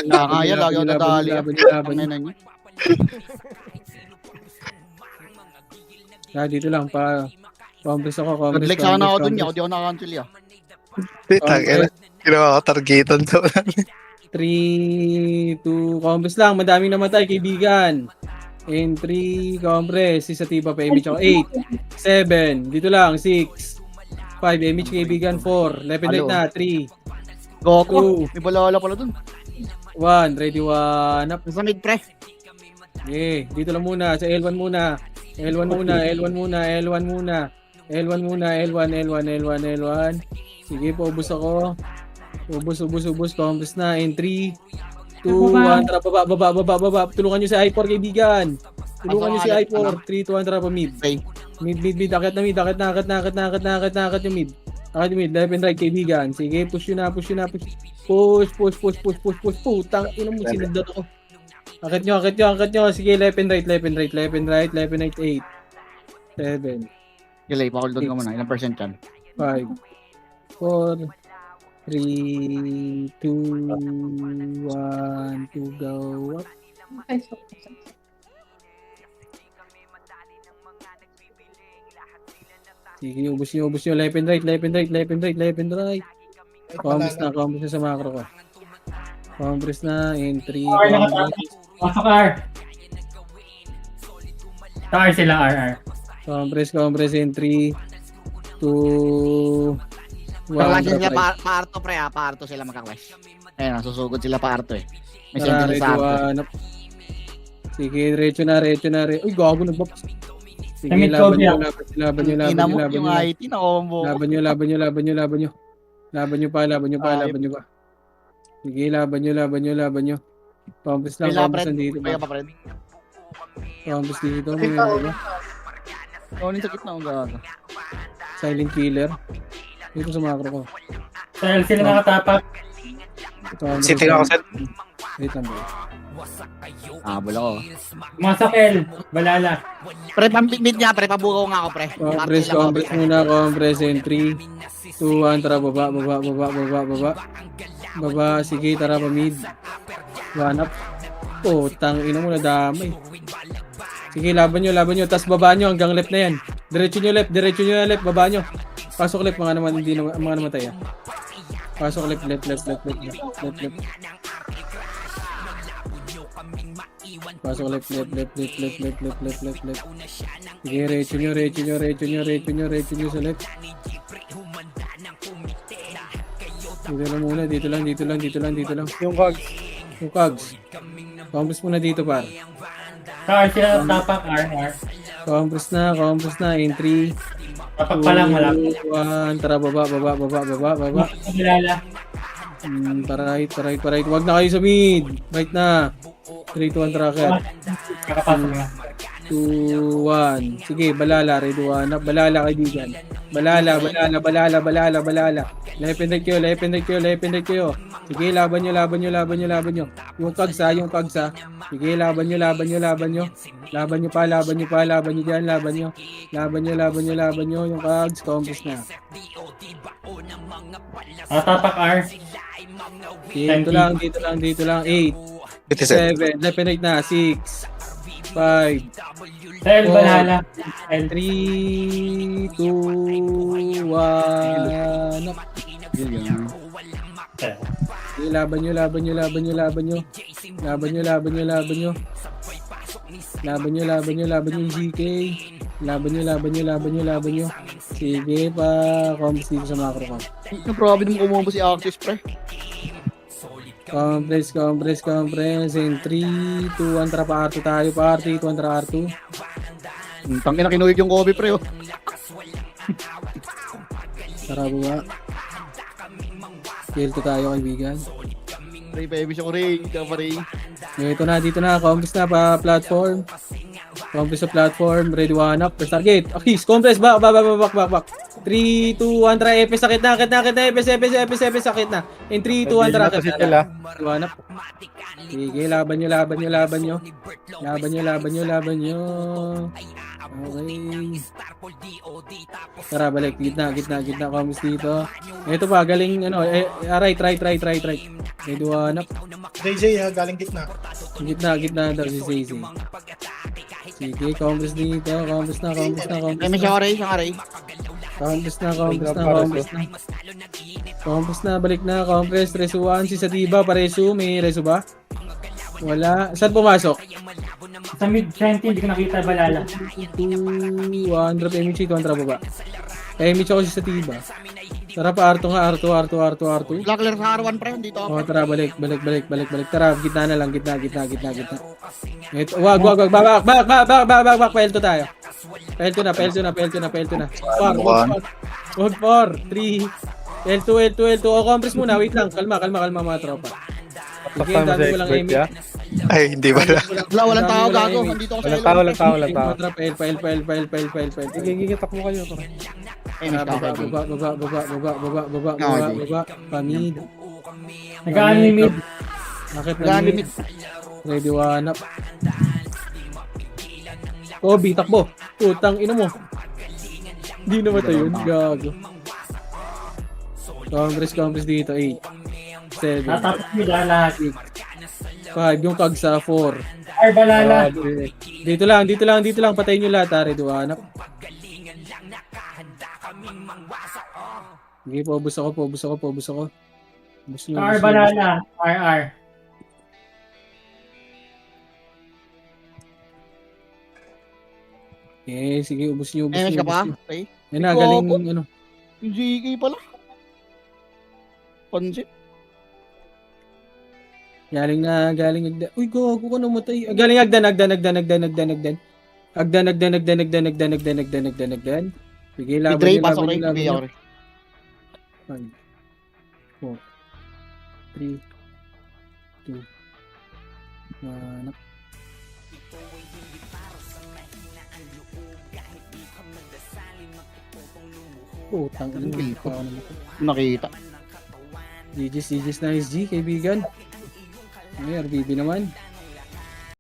[SPEAKER 3] Kaya lagi ako nadali.
[SPEAKER 1] Laban.
[SPEAKER 3] Nyo.
[SPEAKER 1] Dito lang pa. Compres ako.
[SPEAKER 3] Nag-like sana ako dun. Ako di ako naka-cancel ya.
[SPEAKER 9] Takin na. Ginawa ko targetan to.
[SPEAKER 1] 3, 2, compres lang. Madaming namatay, kaibigan. In 3, compres. Isa tipa pa, image ako. 8, 7, dito lang. 6, 5, image kaibigan. 4, left and right na. 3,
[SPEAKER 3] Gago. May balala pala dun.
[SPEAKER 1] 1, ready, 1 up.
[SPEAKER 3] Nasa mid pre.
[SPEAKER 1] Okay, dito lang muna. Sa L1 muna. L1. Sige po, ubos ako. Ubos. Compres na. In 3, 2, 1. Tara, baba. Tulungan nyo si I4, kaibigan. Tulungan nyo si I4. 3, 2, 1. Tara pa mid. Mid. Akit na mid. Akit yung mid. Akit yung mid. Left and right, kaibigan. Sige, push yun na. Push. Putang, ino mo, sinagdat ako. Akit nyo. Sige, left and right. 8, 7,
[SPEAKER 3] Gilay, pa-hold on ka muna. Ilang percent yan?
[SPEAKER 1] 5, 4, 3, 2, 1, to go up. Sige, ubos nyo. Left and right. Compres na sa macro ko. Compres na in 3.
[SPEAKER 7] Pasok R. Sa R sila, RR.
[SPEAKER 1] Compres in 3, 2, 1.
[SPEAKER 3] Magkaklash sila pa-arto pre ha. Pa-arto sila magkaklash. Ayun, susugod sila pa-arto eh. May send sila sa arto.
[SPEAKER 1] Sige, diretso na. Uy, gago, nagbapas. Sige,
[SPEAKER 7] Damit
[SPEAKER 1] laban
[SPEAKER 7] Kobe,
[SPEAKER 1] nyo.
[SPEAKER 3] Ina mo yung IT na combo.
[SPEAKER 1] Laban nyo pa. Sige, laban nyo. Compres lang, compres nandito.
[SPEAKER 3] Kaya pa pre.
[SPEAKER 1] Compres dito. May ano ba?
[SPEAKER 3] Kunin sa gitna ang gaga.
[SPEAKER 1] Silent killer. Dito sa macro ko.
[SPEAKER 7] Sa L sila nakatapak.
[SPEAKER 9] Sitting ako sa...
[SPEAKER 1] Wait lang bro.
[SPEAKER 3] Habol ako.
[SPEAKER 7] Masak L. Balala.
[SPEAKER 3] Pre, pambit niya pre. Pabukaw nga ako pre.
[SPEAKER 1] Compres muna. Compres in 3, 2, 1. Tara, baba. Baba, sige, tara pa mid. One up. Tang ina mo, nadamay. Sige, laban nyo. Tas baba nyo hanggang left na yan. Diretso nyo left, baba nyo. Pasok left, mga namatay. Pasok left. Pasok left. Sige, retso nyo sa left. Dito lang.
[SPEAKER 2] Yung Kags.
[SPEAKER 1] Compres muna dito par.
[SPEAKER 7] Sa R sila nakatapak, RR.
[SPEAKER 1] Compres na in 3,
[SPEAKER 7] Tapak pa lang, malapit.
[SPEAKER 1] 1. Tara, baba.
[SPEAKER 7] Balala.
[SPEAKER 1] Right. Wag na kayo sa mid. Right na. 3, 2, 1, tara, kaya.
[SPEAKER 7] Kakapasok na.
[SPEAKER 1] 2, 1. Sige, balala, ready, 1 up. Balala, kaibigan. Balala. Left and right kayo. Sige, laban nyo. Yung kags ha. Sige, laban nyo dyan, laban nyo. Yung kags, compass na.
[SPEAKER 7] Tatak R.
[SPEAKER 1] Dito lang. 8, 7, left and right na. 6, 5,
[SPEAKER 7] Sel, Banhala.
[SPEAKER 1] 3, 2, 1. Up.
[SPEAKER 7] Sel.
[SPEAKER 1] Sige, laban nyo. Laban nyo. Yung GK. Laban nyo. Sige pa, compass dito sa macro ko.
[SPEAKER 3] Yung problem mo kumumbo si Axis, pre.
[SPEAKER 1] Compress. In 3, 2, 1, tara pa R2 tayo. Pa R3, 2, 1, tara R2.
[SPEAKER 3] Tangin na kinuhig yung Kobe, pre, oh.
[SPEAKER 1] Tara buwa. Kill to tayo, kaibigan.
[SPEAKER 3] Pre, baby siya ko rin.
[SPEAKER 1] Dito na. Compass na pa platform. Compass sa platform. Ready, 1 up. First target. Akis, compress. Back. 3, 2, 1, tara. Epes, sakit na. Epes, sakit na. In 3, 2, 1, tara.
[SPEAKER 2] Kasi sila.
[SPEAKER 1] 1 up. Sige, laban nyo. Okay. Tara, balik. Gitna. Compass dito. Ito pa, galing, right. Ready, 1 up.
[SPEAKER 4] JJ ha, galing gitna.
[SPEAKER 1] Gitna daw si Zazy. Sige, compass dito. Compass na.
[SPEAKER 3] May siya ko rin.
[SPEAKER 1] Compass na, balik na. Compress, resu 1. Si Sadiba, paresu. May resu ba? Wala. Saan pumasok?
[SPEAKER 7] Sa mid-20, hindi ko nakita Banhala.
[SPEAKER 1] 2, 1. Drop MH, 2, tara baba. MH ako si Sadiba. Tara pa, R2 nga. R2.
[SPEAKER 3] Black clear sa R1, pre. Dito ako.
[SPEAKER 1] Tara, balik. Tara, gitna na lang. Gitna. Ito, wag. Back. Pelto tayo. Pelto na. 4, 3. L2. O, compress muna. Wait lang. Kalma mga tropa. Sige,
[SPEAKER 2] Takpan mo sa
[SPEAKER 1] dami ko lang
[SPEAKER 2] expert,
[SPEAKER 1] aiming.
[SPEAKER 2] ya?
[SPEAKER 9] Ay, hindi ba na?
[SPEAKER 3] Walang tao, gago. Nandito ako sa
[SPEAKER 2] Walang tao.
[SPEAKER 1] Pel.
[SPEAKER 2] Sige, takbo kayo.
[SPEAKER 1] Baba. Pamid.
[SPEAKER 7] Nag-unlimit.
[SPEAKER 1] Bakit na-limit? Ready, 1 up. Kobe, takbo. Putang ina mo. Hindi na mata yun. Gago. Compress dito. 8, 7,
[SPEAKER 7] Tatapos nila lahat.
[SPEAKER 1] 5. Yung kag sa 4.
[SPEAKER 7] R, Banhala.
[SPEAKER 1] Dito lang. Patayin nyo lahat. Ready, 1 up. Sige, paubos ako.
[SPEAKER 7] R, Banhala. R.
[SPEAKER 1] Okay, sige, ubos nyo.
[SPEAKER 3] MS ka pa? Okay.
[SPEAKER 1] Yan na, galing, ano.
[SPEAKER 3] Yung GK pala. Pansit.
[SPEAKER 1] Galing agdan. Uy, gago ka namatay. Galing agdan. Sige, laban
[SPEAKER 3] Dre,
[SPEAKER 1] nyo,
[SPEAKER 3] pasok
[SPEAKER 1] laban
[SPEAKER 3] rin.
[SPEAKER 1] nyo, laban
[SPEAKER 3] Hindi
[SPEAKER 1] nyo.
[SPEAKER 3] ako rin.
[SPEAKER 1] 5, 4, 3, 2, 1. Putang ina.
[SPEAKER 3] Nakita.
[SPEAKER 1] GG's nice G, kaibigan. Ay, RBB naman.